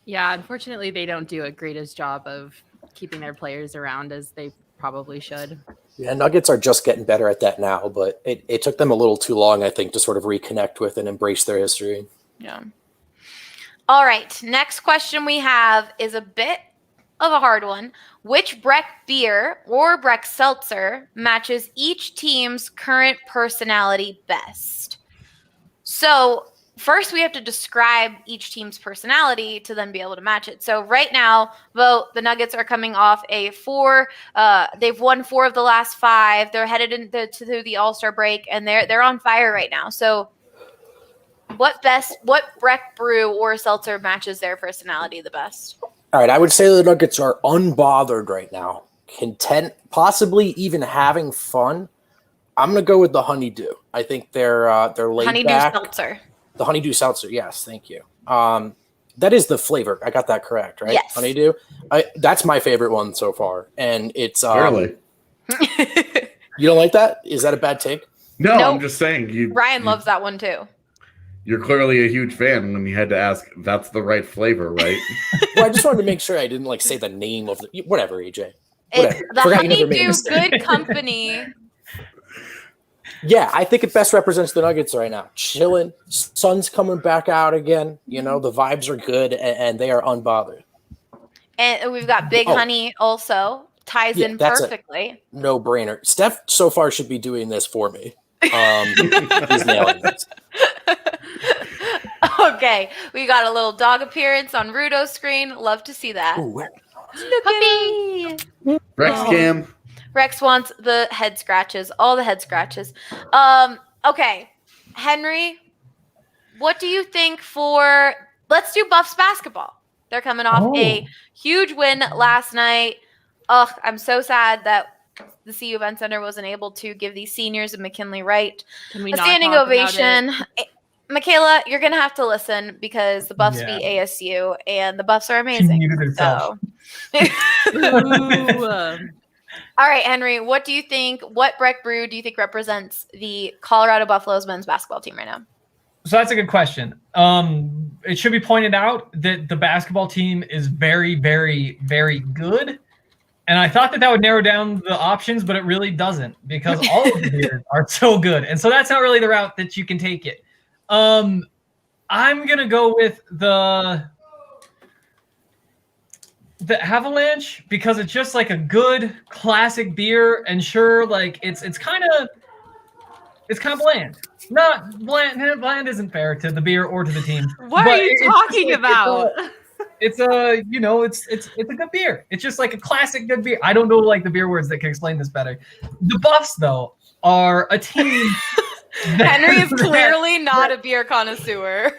Yeah, unfortunately, they don't do a greatest job of keeping their players around as they probably should. Yeah, Nuggets are just getting better at that now, but it took them a little too long, I think, to sort of reconnect with and embrace their history. Yeah. All right, next question we have is a bit of a hard one. Which Breck beer or Breck seltzer matches each team's current personality best? So first we have to describe each team's personality to then be able to match it. So right now, the Nuggets are coming off a 4. They've won 4 of the last 5. They're headed to the All-Star break, and they're on fire right now. So what Breck Brew or seltzer matches their personality the best? All right, I would say the Nuggets are unbothered right now, content, possibly even having fun. I'm going to go with the Honeydew. I think they're laid Honeydew back. seltzer. The Honeydew seltzer, yes, thank you. That is the flavor. I got that correct, right? Yes. Honeydew. That's my favorite one so far, and it's Really? You don't like that? Is that a bad take? No, Nope. I'm just saying. Ryan loves that one too. You're clearly a huge fan when you had to ask, that's the right flavor, right? Well, I just wanted to make sure I didn't say the name of the whatever, AJ. It's the Forgot you never made a Honeydew mistake. Good Company. Yeah, I think it best represents the Nuggets right now. Chilling, sun's coming back out again. The vibes are good, and they are unbothered. And we've got Big Honey also. Ties in perfectly. No brainer. Steph so far should be doing this for me. He's nailing this. Okay, we got a little dog appearance on Rudo's screen. Love to see that. Ooh, Puppy. Rex Cam. Rex wants the head scratches, all the head scratches. Okay, Henry, what do you think for? Let's do Buffs basketball. They're coming off a huge win last night. Ugh, I'm so sad that the CU Event Center wasn't able to give these seniors a McKinley Wright a standing ovation. Michaela, you're going to have to listen because the Buffs beat ASU, and the Buffs are amazing. She muted herself. All right, Henry, what Breck Brew do you think represents the Colorado Buffaloes men's basketball team right now? So that's a good question. It should be pointed out that the basketball team is very, very, very good. And I thought that would narrow down the options, but it really doesn't because all of the beers are so good. And so that's not really the route that you can take it. I'm going to go with the Avalanche because it's just like a good classic beer. And sure, like it's kind of bland. Not bland. Bland isn't fair to the beer or to the team. What are you talking about? It's a good beer. It's just like a classic good beer. I don't know like the beer words that can explain this better. The Buffs though are a team. Henry is clearly not a beer connoisseur.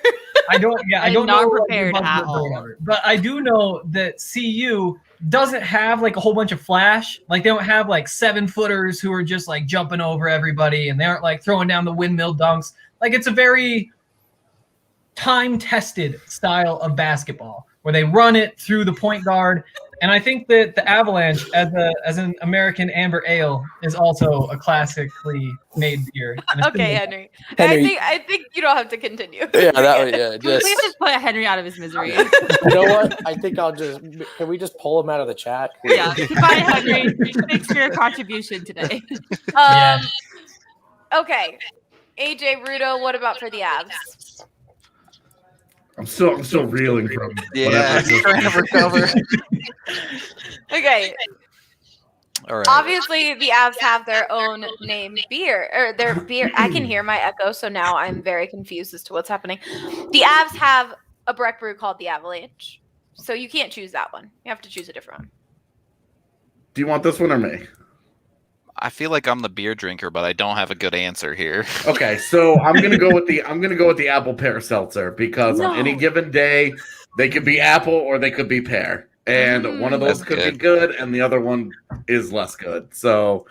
I don't not know prepared at all. But I do know that CU doesn't have like a whole bunch of flash. Like they don't have like 7-footers who are just like jumping over everybody and they aren't like throwing down the windmill dunks. Like it's a very time-tested style of basketball where they run it through the point guard. And I think that the Avalanche, as an American amber ale, is also a classically made beer. Okay, Henry. I think you don't have to continue. Please just put Henry out of his misery. You know what? I think can we just pull him out of the chat? Yeah. Goodbye, Henry. Thanks for your contribution today. Okay. AJ Rudo, what about for the Avs? I'm still reeling from trying to recover. Okay. All right. Obviously, the Avs have their own named beer, or their beer. I can hear my echo, so now I'm very confused as to what's happening. The Avs have a Breck Brew called the Avalanche, so you can't choose that one. You have to choose a different one. Do you want this one or me? I feel like I'm the beer drinker, but I don't have a good answer here. Okay, so I'm gonna go with the apple pear seltzer because on any given day they could be apple or they could be pear, and one of those could be good and the other one is less good. So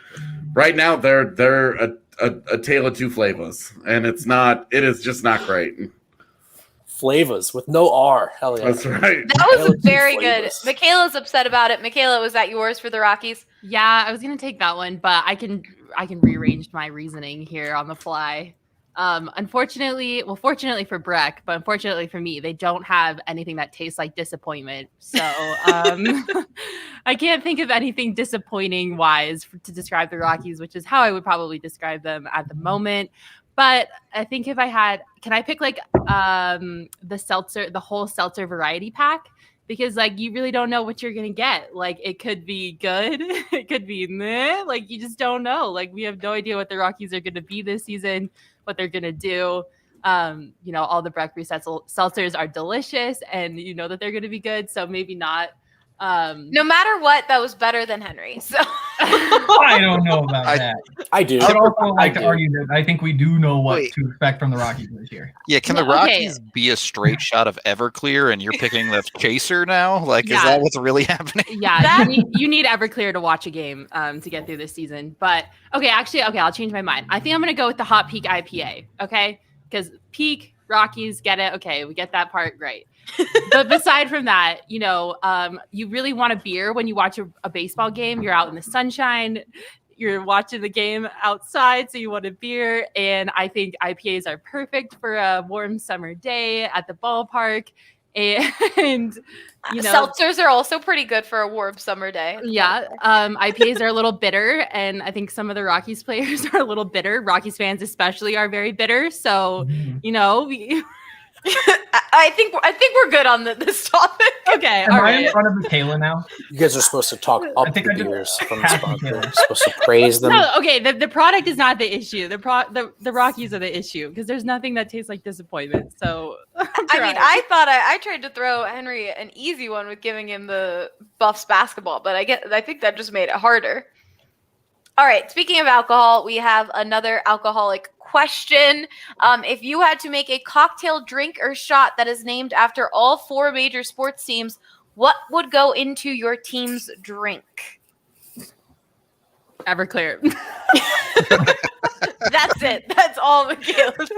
right now they're a tale of two flavors, and it is just not great. Flavors with no R. Hell yeah. That's right. That was very good. Michaela's upset about it. Michaela, was that yours for the Rockies? Yeah, I was gonna take that one, but I can rearrange my reasoning here on the fly. Fortunately for Breck, but unfortunately for me, they don't have anything that tastes like disappointment. So I can't think of anything disappointing wise to describe the Rockies, which is how I would probably describe them at the moment. But I think if I had, can I pick like the whole seltzer variety pack? Because like you really don't know what you're gonna get. Like it could be good, it could be meh. Like you just don't know. Like we have no idea what the Rockies are gonna be this season, what they're gonna do. All the Breck Brew seltzers are delicious, and you know that they're gonna be good. So maybe not. No matter what, that was better than Henry. So I don't know about that. I do. I would also like to argue that I think we do know what to expect from the Rockies this year. Yeah, can the Rockies be a straight shot of Everclear and you're picking the chaser now? Like, is that what's really happening? Yeah, you need Everclear to watch a game to get through this season. But I'll change my mind. I think I'm going to go with the Hot Peak IPA, okay? Because Peak, Rockies, get it? Okay, we get that part right. But beside from that, you really want a beer when you watch a baseball game. You're out in the sunshine. You're watching the game outside, so you want a beer. And I think IPAs are perfect for a warm summer day at the ballpark. And, seltzers are also pretty good for a warm summer day. Yeah. IPAs are a little bitter. And I think some of the Rockies players are a little bitter. Rockies fans especially are very bitter. So, I think we're good on this topic. Okay. Am I in front of Michaela now? You guys are supposed to talk up the beers from the sponsor. You're supposed to praise them. No, okay. The product is not the issue. The Rockies are the issue because there's nothing that tastes like disappointment. So I tried to throw Henry an easy one with giving him the Buffs basketball, but I think that just made it harder. All right. Speaking of alcohol, we have another alcoholic question. If you had to make a cocktail, drink, or shot that is named after all 4 major sports teams, what would go into your team's drink? Everclear. That's it. That's all Michaela's.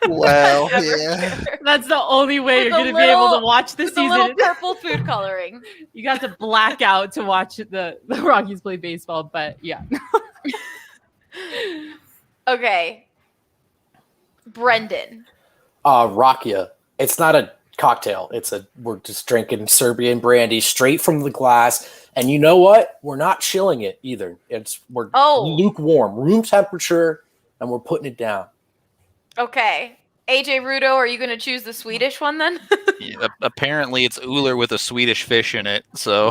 Well, ever yeah. cared. That's the only way you're With a going to be able to little- watch the With a little season. purple food coloring. You got to black out to watch the Rockies play baseball, but yeah. Okay. Brendan. Rakia. It's not a cocktail. We're just drinking Serbian brandy straight from the glass. And you know what? We're not chilling it either. We're lukewarm, room temperature, and we're putting it down. Okay. AJ Rudo, are you going to choose the Swedish one then? Yeah, apparently it's Uller with a Swedish fish in it. So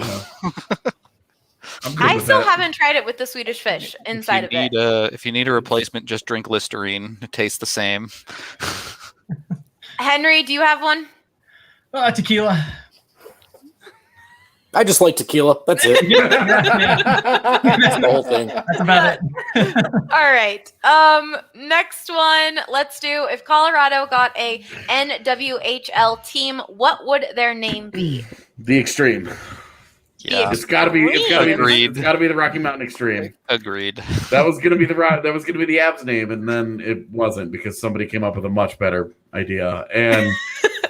I'm good I with still that. haven't tried it with the Swedish fish inside of it. If you need a replacement, just drink Listerine. It tastes the same. Henry, do you have one? Tequila. I just like tequila. That's it. That's the whole thing. That's about it. All right. Next one. Let's do if Colorado got a NWHL team, what would their name be? The Extreme. Yeah, It's got to be. Agreed. It's got to be the Rocky Mountain Extreme. agreed. That was gonna be the Avs name, and then it wasn't because somebody came up with a much better idea. And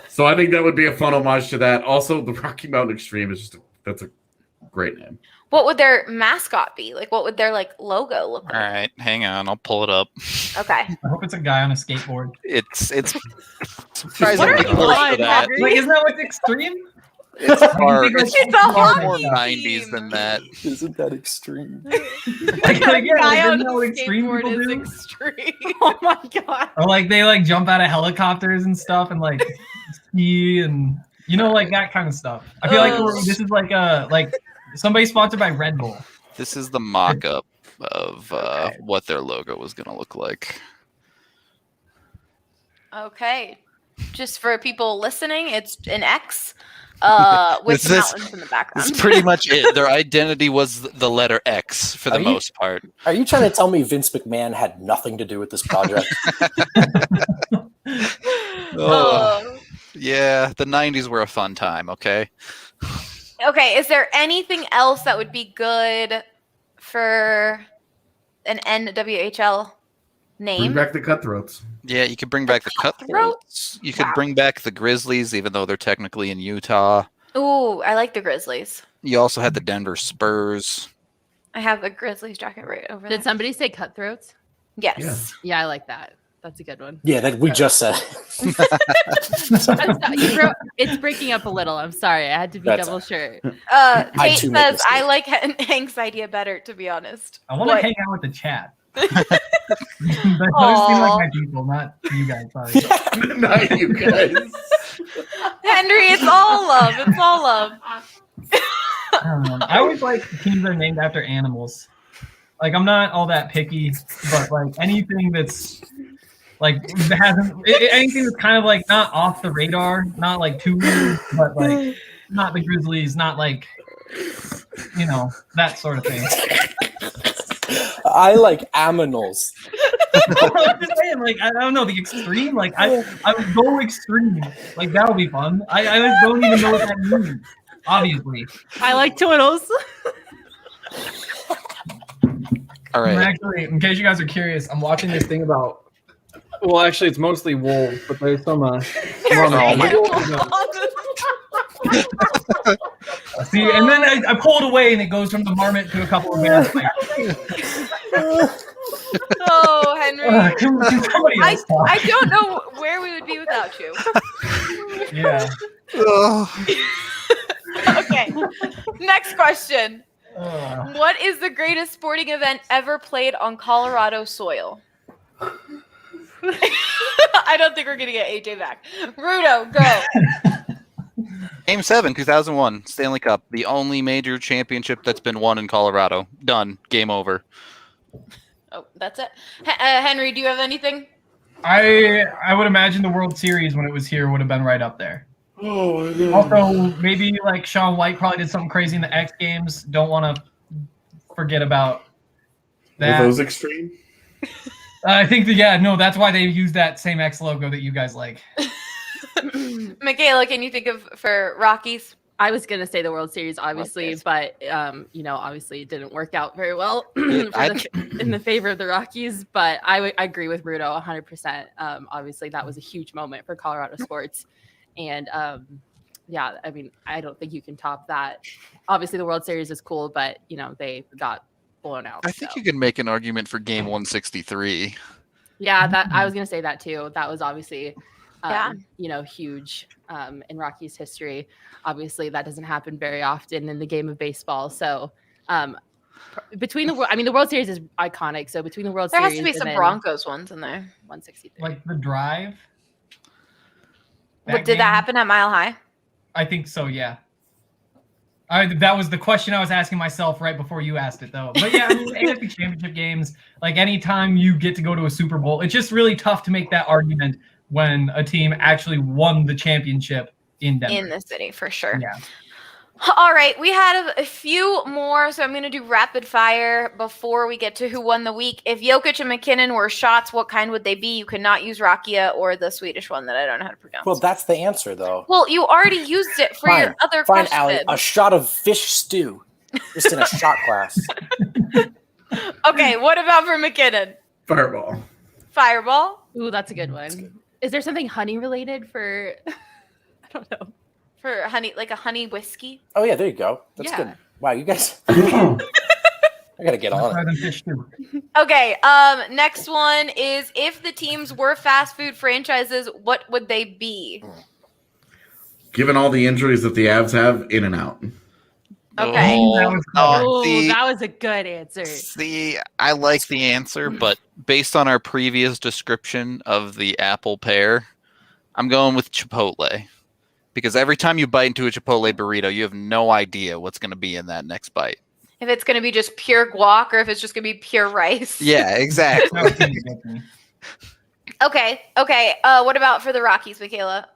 so I think that would be a fun homage to that. Also, the Rocky Mountain Extreme is that's a great name. What would their mascot be? Like, what would their logo look All like? right, hang on. I'll pull it up. Okay. I hope it's a guy on a skateboard. It's What surprisingly are you close doing, to that. Henry? Like, isn't that what's extreme? It's far, It's a far hockey more team. 90s than that. Isn't that extreme? Like, yeah, Guy like, on isn't that what a extreme skateboard people is do? extreme. Oh my god. Or like they jump out of helicopters and stuff and ski and that kind of stuff. I feel like this is like somebody sponsored by Red Bull. This is the mock-up of what their logo was going to look like. Okay. Just for people listening, it's an X with This the is- mountains in the background. That's pretty much it. Their identity was the letter X for the Are you- most part. Are you trying to tell me Vince McMahon had nothing to do with this project? Oh. Yeah, the 90s were a fun time, okay? Okay, is there anything else that would be good for an NWHL Bring name? back the Cutthroats. Yeah, you could bring back the Cutthroats. You could Wow. bring back the Grizzlies, even though they're technically in Utah. Ooh, I like the Grizzlies. You also had the Denver Spurs. I have a Grizzlies jacket right over there. Did somebody say cutthroats? Yes. Yeah, I like that. That's a good one. Yeah, that we just said. It's breaking up a little. I'm sorry. I had to be That's double sure. Kate too make says, I mistakes. like Hank's idea better, to be honest. I want to What? hang out with the chat. Those seem like my people, not you guys. Sorry. Not you guys. Henry, it's all love. It's all love. I don't know. I always like teams that are named after animals. Like, I'm not all that picky, but anything that's anything that's kind of not off the radar, not too weird, but not the Grizzlies, not that sort of thing. I like aminals. I'm just saying, I don't know, the extreme. I would go extreme. That would be fun. I just don't even know what that means. Obviously, I like turtles. All I'm right. actually, in case you guys are curious, I'm watching this thing about. Well, actually, it's mostly wolves, but there's some. Oh my see, and then I pull it away, and it goes from the marmot to a couple of bears. Oh, Henry. Can somebody else talk? I don't know where we would be without you. Yeah. Okay. Next question. Uh, What is the greatest sporting event ever played on Colorado soil? I don't think we're going to get AJ back. Rudo, go. Game 7, 2001, Stanley Cup. The only major championship that's been won in Colorado. Done. Game over. Oh, that's it. Henry, do you have anything? I would imagine the World Series when it was here would have been right up there. Oh my god. Also, maybe Sean White probably did something crazy in the X Games. Don't want to forget about Were that. those extreme? I think that's why they use that same X logo that you guys like. Michaela, can you think of for Rockies? I was gonna say the World Series, obviously, but obviously it didn't work out very well in the favor of the Rockies. But I agree with Bruno 100%. Obviously, that was a huge moment for Colorado sports, and yeah, I mean, I don't think you can top that. Obviously, the World Series is cool, but they got blown out. I think you can make an argument for Game 163. Yeah, that I was gonna say that too. That was obviously. Huge in Rockies history. Obviously, that doesn't happen very often in the game of baseball. So, between the World Series is iconic. So between the World Series, there has to be some Broncos ones in there. 163, like the drive. Did that happen at Mile High? I think so. Yeah. That was the question I was asking myself right before you asked it, though. But yeah, I mean, AFC Championship games, like anytime you get to go to a Super Bowl, it's just really tough to make that argument when a team actually won the championship in Denver. In the city, for sure. Yeah. All right, we had a few more, so I'm going to do rapid fire before we get to who won the week. If Jokic and McKinnon were shots, what kind would they be? You could not use Rakia or the Swedish one that I don't know how to pronounce. Well, that's the answer, though. Well, you already used it for your other fine, question. Allie, a shot of fish stew, just in a shot glass. Okay, what about for McKinnon? Fireball. Fireball? Ooh, that's a good one. Good. Is there something honey related for? I don't know. For honey, like a honey whiskey? Oh yeah, there you go. That's good. Wow, you guys. I gotta get on it. Okay. Next one is if the teams were fast food franchises, what would they be? Given all the injuries that the Avs have, In and Out. Okay. That was a good answer. See, I like the answer, but based on our previous description of the apple pear, I'm going with Chipotle. Because every time you bite into a Chipotle burrito, you have no idea what's going to be in that next bite. If it's going to be just pure guac or if it's just going to be pure rice. Yeah, exactly. Okay. What about for the Rockies, Michaela?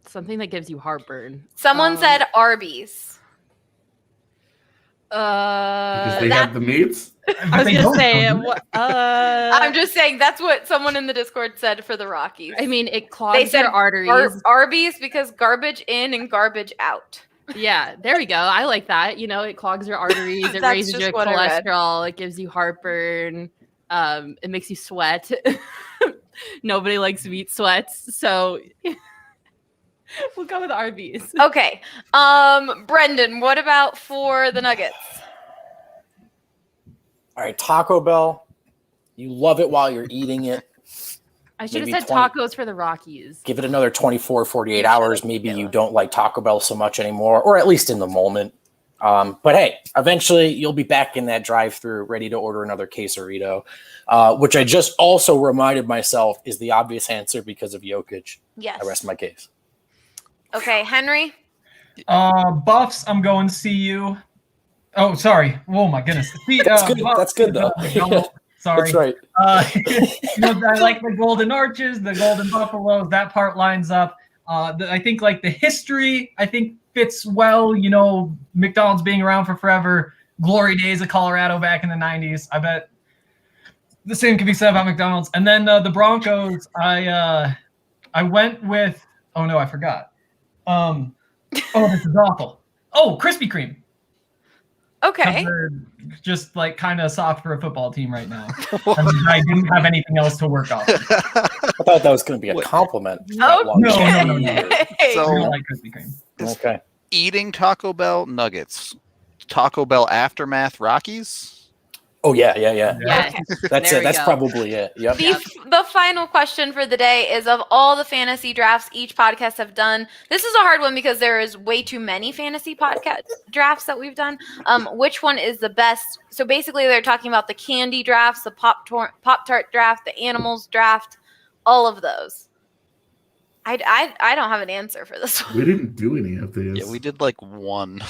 Something that gives you heartburn. Someone said Arby's. Because they have the meats? I was going to say, I'm just saying that's what someone in the Discord said for the Rockies. I mean, it clogs your arteries. Arby's because garbage in and garbage out. Yeah, there we go. I like that. It clogs your arteries. It raises your cholesterol. It gives you heartburn. It makes you sweat. Nobody likes meat sweats. So we'll go with Arby's. Okay. Brendan, what about for the Nuggets? All right, Taco Bell. You love it while you're eating it. I should have said tacos for the Rockies. Give it another 24, 48 hours. Maybe you don't like Taco Bell so much anymore, or at least in the moment. But hey, eventually you'll be back in that drive-thru ready to order another quesarito, which I just also reminded myself is the obvious answer because of Jokic. Yes. I rest my case. Okay, Henry? Buffs, I'm going to see you. Oh, sorry. Oh, my goodness. That's good. That's good, though. Sorry. That's right. I like the golden arches, the golden buffaloes. That part lines up. I think like the history, I think fits well. McDonald's being around for forever. Glory days of Colorado back in the 90s. I bet the same can be said about McDonald's. And then the Broncos, I went with. Oh no, I forgot. Oh, this is awful. Oh, Krispy Kreme. Okay. They're just like kind of soft for a football team right now. I didn't have anything else to work on. I thought that was going to be a compliment. No. So, I like Krispy Kreme. Okay. Eating Taco Bell nuggets. Taco Bell aftermath Rockies. Oh yeah. Okay. That's it. That's probably it. Yep. The final question for the day is of all the fantasy drafts each podcast have done. This is a hard one because there is way too many fantasy podcast drafts that we've done. Which one is the best? So basically, they're talking about the candy drafts, the Pop-Tart draft, the animals draft, all of those. I don't have an answer for this one. We didn't do any of these. Yeah, we did like one.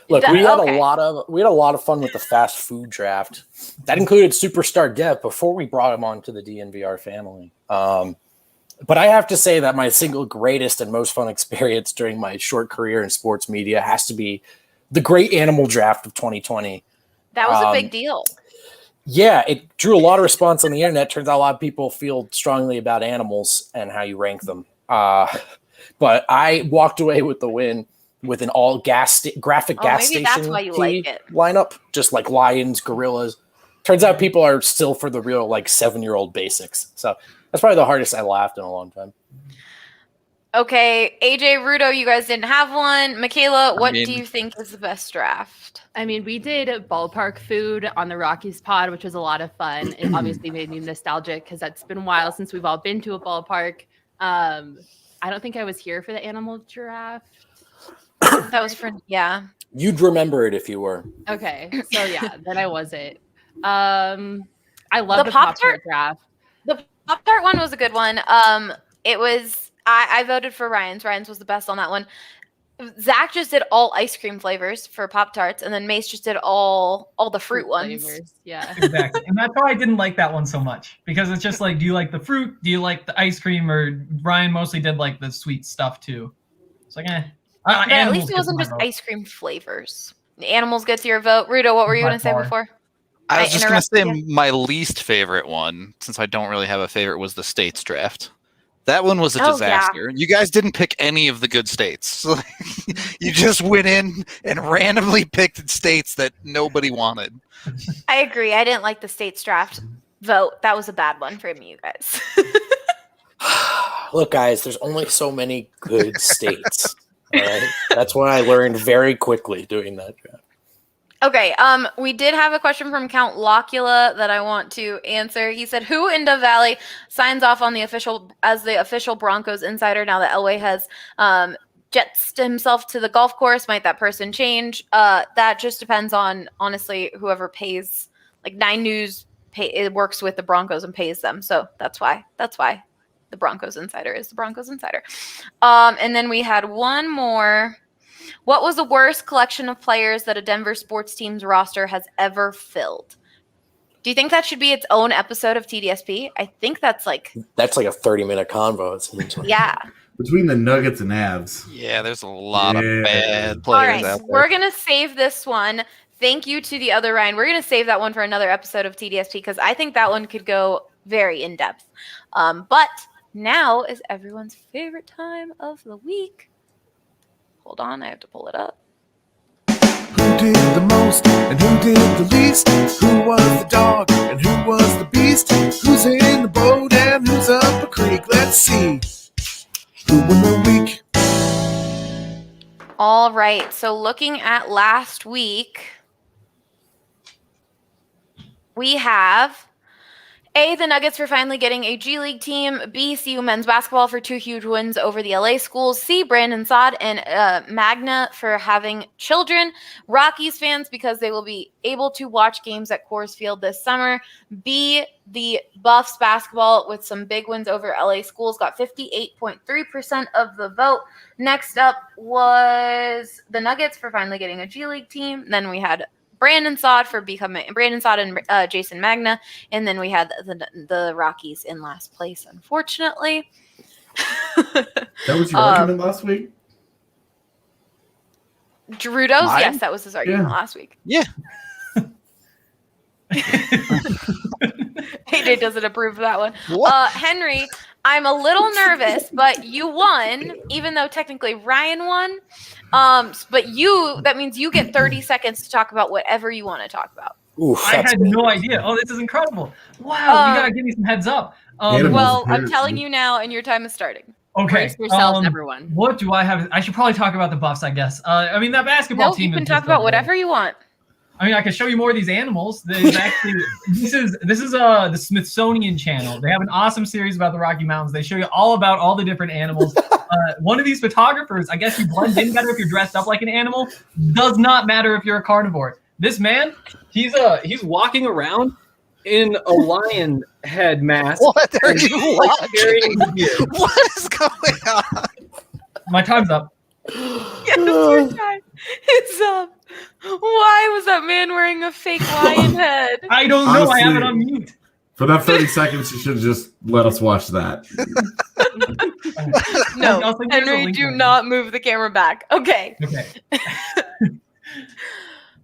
Look, we had a lot of fun with the fast food draft. That included Superstar Dev before we brought him onto the DNVR family. But I have to say that my single greatest and most fun experience during my short career in sports media has to be the great animal draft of 2020. That was a big deal. Yeah, it drew a lot of response on the internet. Turns out a lot of people feel strongly about animals and how you rank them. But I walked away with the win. with an all graphic gas maybe station that's why you like it. lineup, just like lions, gorillas. Turns out people are still for the real like 7-year-old basics. So that's probably the hardest I laughed in a long time. Okay, AJ, Rudo, you guys didn't have one. Michaela, what do you think is the best draft? I mean, we did ballpark food on the Rockies pod, which was a lot of fun. It obviously made me nostalgic because that's been a while since we've all been to a ballpark. I don't think I was here for the animal draft. That was for, yeah. You'd remember it if you were. Okay, so yeah, then I wasn't. I love the Pop-Tart draft. The Pop-Tart one was a good one. It was, I voted for Ryan's. Ryan's was the best on that one. Zach just did all ice cream flavors for Pop-Tarts, and then Mace just did all the fruit ones. Flavors. Yeah. Exactly. And that's why I didn't like that one so much, because it's just like, do you like the fruit? Do you like the ice cream? Or Ryan mostly did like the sweet stuff too. It's like, But at least it wasn't just ice cream flavors. The animals gets your vote. Rudo, what were you going to say before? I was just going to say my least favorite one, since I don't really have a favorite, was the states draft. That one was a disaster. Yeah. You guys didn't pick any of the good states. You just went in and randomly picked states that nobody wanted. I agree. I didn't like the states draft vote. That was a bad one for me, you guys. Look, guys, there's only so many good states. All right? That's what I learned very quickly doing that draft. Okay, we did have a question from Count Locula that I want to answer. He said, "Who in Dove Valley signs off on the official Broncos insider now that Elway has jetsed himself to the golf course? Might that person change? That just depends on, honestly, whoever pays. Like 9 News it works with the Broncos and pays them, so that's why the Broncos insider is the Broncos insider." And then we had one more. What was the worst collection of players that a Denver sports team's roster has ever filled? Do you think that should be its own episode of TDSP? I think that's like a 30-minute convo. It seems like. Yeah. Between the Nuggets and Avs. Yeah, there's a lot of bad players out there. We're going to save this one. Thank you to the other Ryan. We're going to save that one for another episode of TDSP because I think that one could go very in-depth. But now is everyone's favorite time of the week. Hold on, I have to pull it up. Who did the most and who did the least? Who was the dog and who was the beast? Who's in the boat and who's up a creek? Let's see. Who won the week? All right, so looking at last week, we have A, the Nuggets for finally getting a G League team. B, CU men's basketball for 2 huge wins over the LA schools. C, Brandon Saad and Magna for having children. Rockies fans because they will be able to watch games at Coors Field this summer. B, the Buffs basketball with some big wins over LA schools got 58.3% of the vote. Next up was the Nuggets for finally getting a G League team. Then we had Brandon Saad and Jason Magna, and then we had the Rockies in last place, unfortunately. That was your argument last week? Drudo's? Yes, that was his argument last week. Yeah. AJ doesn't approve of that one. Henry, I'm a little nervous, but you won, even though technically Ryan won. But that means you get 30 seconds to talk about whatever you want to talk about. Oof, I had no idea. Oh, this is incredible. Wow, you got to give me some heads up. Well, I'm telling you now, and your time is starting. Okay. Brace yourselves, everyone. What do I have? I should probably talk about the Buffs, I guess. I mean, that basketball team. You can talk about whatever you want. I mean, I can show you more of these animals. There's actually this is the Smithsonian Channel. They have an awesome series about the Rocky Mountains. They show you all about all the different animals. One of these photographers, I guess you blend in better if you're dressed up like an animal. Does not matter if you're a carnivore. This man, he's walking around in a lion head mask. What are you watching? What is going on? My time's up. Yes, your time is up. Why was that man wearing a fake lion head? I don't know. Honestly, I have it on mute. For that 30 seconds, you should just let us watch that. No, Henry, do not move the camera back. Okay.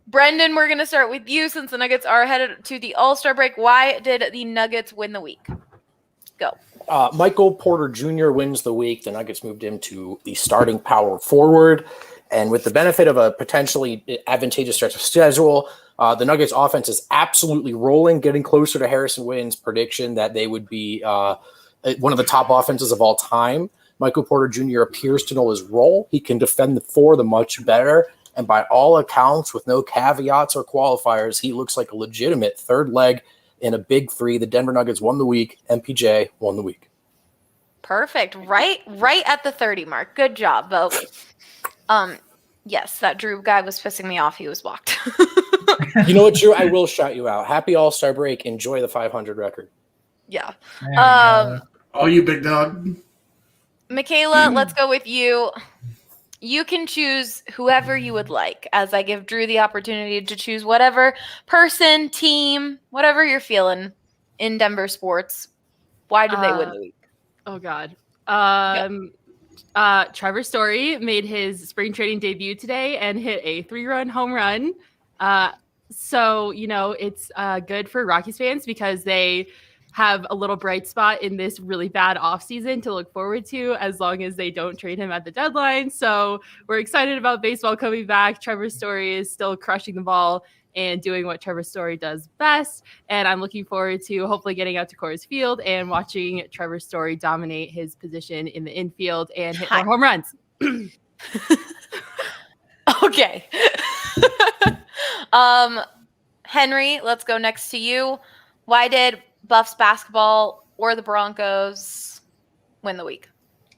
Brendan, we're going to start with you since the Nuggets are headed to the All-Star break. Why did the Nuggets win the week? Go. Michael Porter Jr. wins the week. The Nuggets moved him to the starting power forward. And with the benefit of a potentially advantageous stretch of schedule, the Nuggets offense is absolutely rolling, getting closer to Harrison Witt's prediction that they would be one of the top offenses of all time. Michael Porter Jr. appears to know his role. He can defend the four the much better. And by all accounts, with no caveats or qualifiers, he looks like a legitimate third leg in a big three. The Denver Nuggets won the week. MPJ won the week. Perfect. Right at the 30 mark. Good job, Bo. Yes, that Drew guy was pissing me off. He was walked. You know what, Drew? I will shout you out. Happy All-Star break. Enjoy the 500 record. Yeah. Oh, you big dog. Michaela, let's go with you. You can choose whoever you would like, as I give Drew the opportunity to choose whatever person, team, whatever you're feeling in Denver sports. Why did they win the week? Oh, God. Trevor Story made his spring training debut today and hit a 3-run home run. So, it's good for Rockies fans because they have a little bright spot in this really bad offseason to look forward to as long as they don't trade him at the deadline. So we're excited about baseball coming back. Trevor Story is still crushing the ball and doing what Trevor Story does best. And I'm looking forward to hopefully getting out to Coors Field and watching Trevor Story dominate his position in the infield and hit more home runs. Okay. Henry, let's go next to you. Why did Buffs basketball or the Broncos win the week?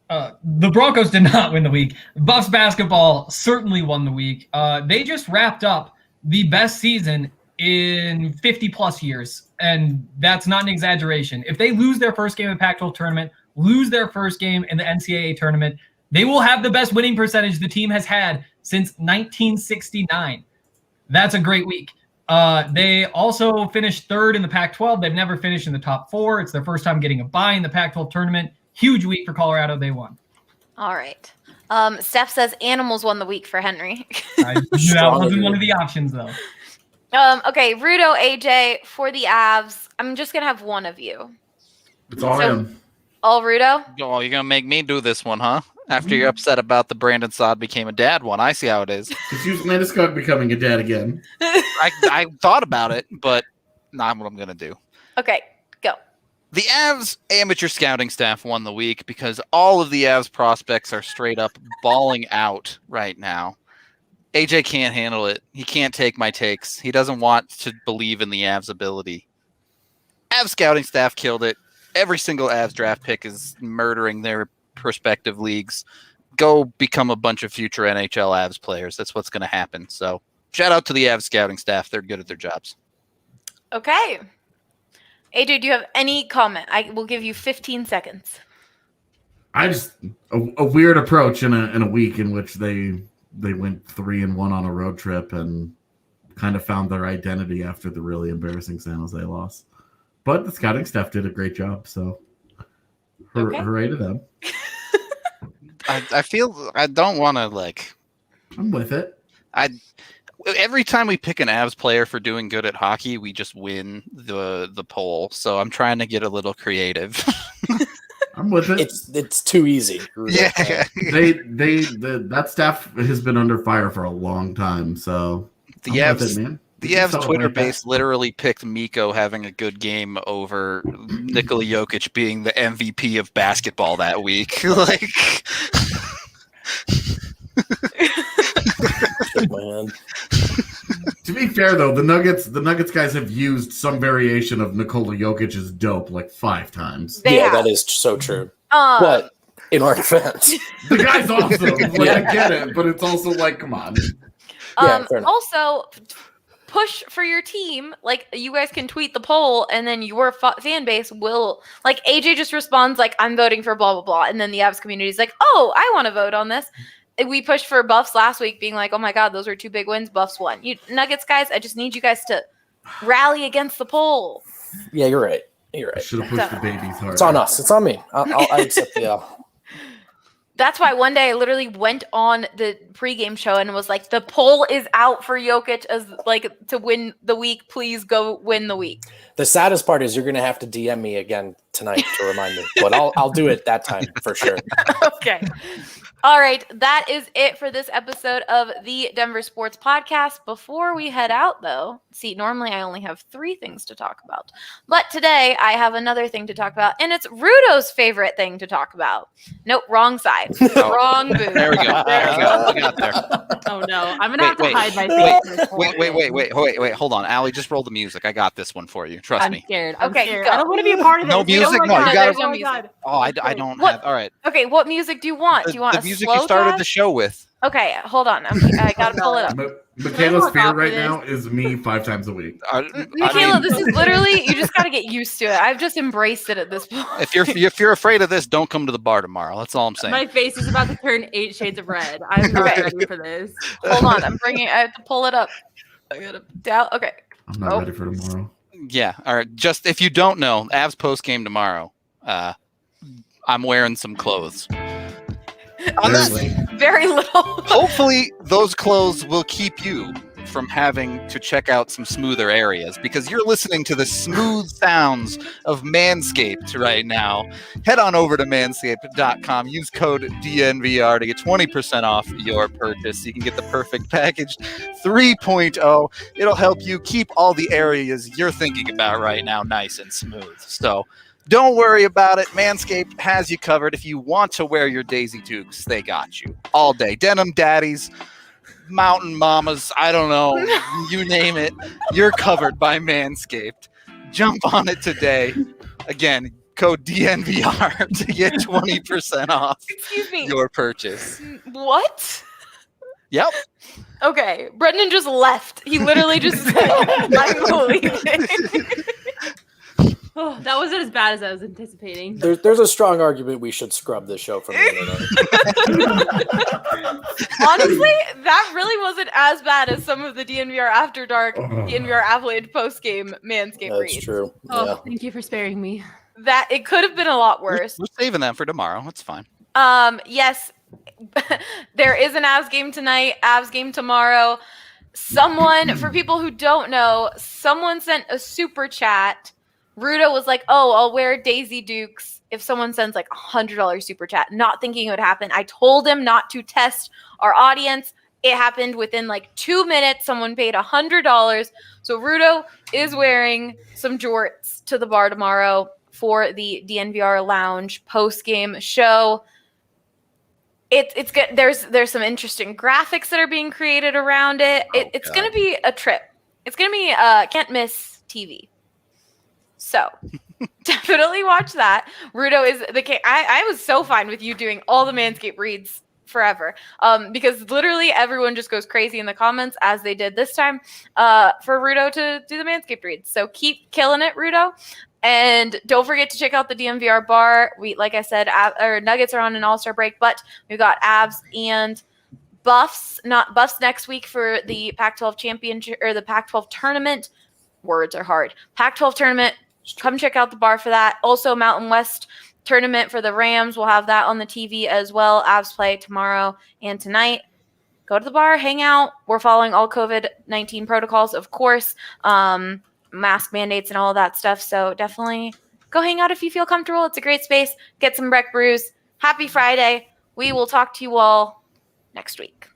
The Broncos did not win the week. Buffs basketball certainly won the week. They just wrapped up the best season in 50 plus years. And that's not an exaggeration. If they lose their first game in the Pac-12 tournament, lose their first game in the NCAA tournament, they will have the best winning percentage the team has had since 1969. That's a great week. They also finished third in the Pac-12. They've never finished in the top 4. It's their first time getting a bye in the Pac-12 tournament. Huge week for Colorado. They won. All right. Steph says animals won the week for Henry. I knew that wasn't one of the options, though. Okay, Rudo, AJ, for the Avs, I'm just going to have one of you. It's all him. All Rudo? Oh, you're going to make me do this one, huh? After you're upset about the Brandon Saad became a dad one. I see how it is. It's usually Landeskog becoming a dad again. I thought about it, but not what I'm going to do. Okay, go. The Avs amateur scouting staff won the week because all of the Avs prospects are straight up balling out right now. AJ can't handle it. He can't take my takes. He doesn't want to believe in the Avs' ability. Avs scouting staff killed it. Every single Avs draft pick is murdering their prospective leagues. Go become a bunch of future NHL Avs players. That's what's going to happen. So shout out to the Avs scouting staff. They're good at their jobs. Okay. AJ, do you have any comment? I will give you 15 seconds. I just a weird approach in a week in which they went 3-1 on a road trip and kind of found their identity after the really embarrassing San Jose loss. But the scouting staff did a great job, so hooray to them. I feel I don't want to I'm with it. Every time we pick an Avs player for doing good at hockey, we just win the poll. So I'm trying to get a little creative. I'm with it. It's too easy. Yeah. That staff has been under fire for a long time. So the Avs Twitter base literally picked Mikko having a good game over Nikola Jokic being the MVP of basketball that week. Man. To be fair, though, the Nuggets guys have used some variation of Nikola Jokic's dope 5 times. That is so true. But in our defense, the guy's awesome. I get it, but it's also come on. Also, push for your team. You guys can tweet the poll, and then your fan base will. AJ just responds I'm voting for blah blah blah, and then the Avs community is oh, I want to vote on this. We pushed for Buffs last week, being oh my God, those were 2 big wins. Buffs won. You Nuggets guys, I just need you guys to rally against the poll. Yeah, you're right. I should have pushed the babies harder. It's on us. It's on me. I accept the L. That's why one day I literally went on the pregame show and was the poll is out for Jokic as to win the week. Please go win the week. The saddest part is you're going to have to DM me again tonight to remind me, but I'll do it that time for sure. Okay. All right, that is it for this episode of the Denver Sports Podcast. Before we head out, though, see, normally I only have 3 things to talk about. But today I have another thing to talk about, and it's Rudo's favorite thing to talk about. Nope, wrong side. Wrong booth. There we go. We got there. Oh, no. I'm going to have to hide my face. Wait. Hold on. Allie, just roll the music. I got this one for you. Trust I'm me. scared. Okay, scared. go. I don't want to be a part of this. No music? Oh my No, you God, gotta- there's no oh my music. God. Oh, I don't What? have. All right. Okay, what music do you want? Do you want The a music slow you started jazz? the show with. Okay, hold on. I got to pull it up. Michaela's look fear off right for now is me 5 times a week. Michaela, this is literally, you just got to get used to it. I've just embraced it at this point. If you're afraid of this, don't come to the bar tomorrow. That's all I'm saying. My face is about to turn 8 shades of red. I'm not Okay. ready for this. Hold on, I have to pull it up. I got to down. Okay. I'm not ready for tomorrow. Yeah. All right. Just if you don't know, Avs post game tomorrow. I'm wearing some clothes. Very little. Hopefully, those clothes will keep you from having to check out some smoother areas because you're listening to the smooth sounds of Manscaped right now. Head on over to manscaped.com. Use code DNVR to get 20% off your purchase. You can get the perfect package 3.0. It'll help you keep all the areas you're thinking about right now nice and smooth. So don't worry about it. Manscaped has you covered. If you want to wear your Daisy Dukes, they got you all day. Denim daddies, mountain mamas, I don't know, you name it, you're covered by Manscaped. Jump on it today. Again, code DNVR to get 20% off Excuse me. your purchase. What? Yep. Okay, Brendan just left. He literally just said, I'm leaving. Oh, that wasn't as bad as I was anticipating. There's a strong argument we should scrub this show from the internet. Honestly, that really wasn't as bad as some of the DNVR After Dark, DNVR Avalanche post-game Manscaped reads. That's true. Oh, Yeah. thank you for sparing me. That it could have been a lot worse. We're saving that for tomorrow. It's fine. Yes, there is an Avs game tonight, Avs game tomorrow. Someone, for people who don't know, someone sent a super chat. Rudo was like, oh, I'll wear Daisy Dukes if someone sends like $100 super chat, not thinking it would happen. I told him not to test our audience. It happened within like 2 minutes. Someone paid $100. So Rudo is wearing some jorts to the bar tomorrow for the DNVR Lounge post-game show. It's good. There's some interesting graphics that are being created around it. It's going to be a trip. It's going to be can't miss TV. So definitely watch that. Rudo is the king. I was so fine with you doing all the Manscaped reads forever because literally everyone just goes crazy in the comments as they did this time for Rudo to do the Manscaped reads. So keep killing it, Rudo. And don't forget to check out the DNVR bar. We, like I said, Nuggets are on an all-star break, but we've got Avs and Buffs next week for the Pac-12 championship or the Pac-12 tournament. Words are hard. Pac-12 tournament. Come check out the bar for that. Also, Mountain West tournament for the Rams. We'll have that on the TV as well. Avs play tomorrow and tonight. Go to the bar, hang out. We're following all COVID-19 protocols, of course, mask mandates and all of that stuff. So definitely go hang out if you feel comfortable. It's a great space. Get some Breck Brews. Happy Friday. We will talk to you all next week.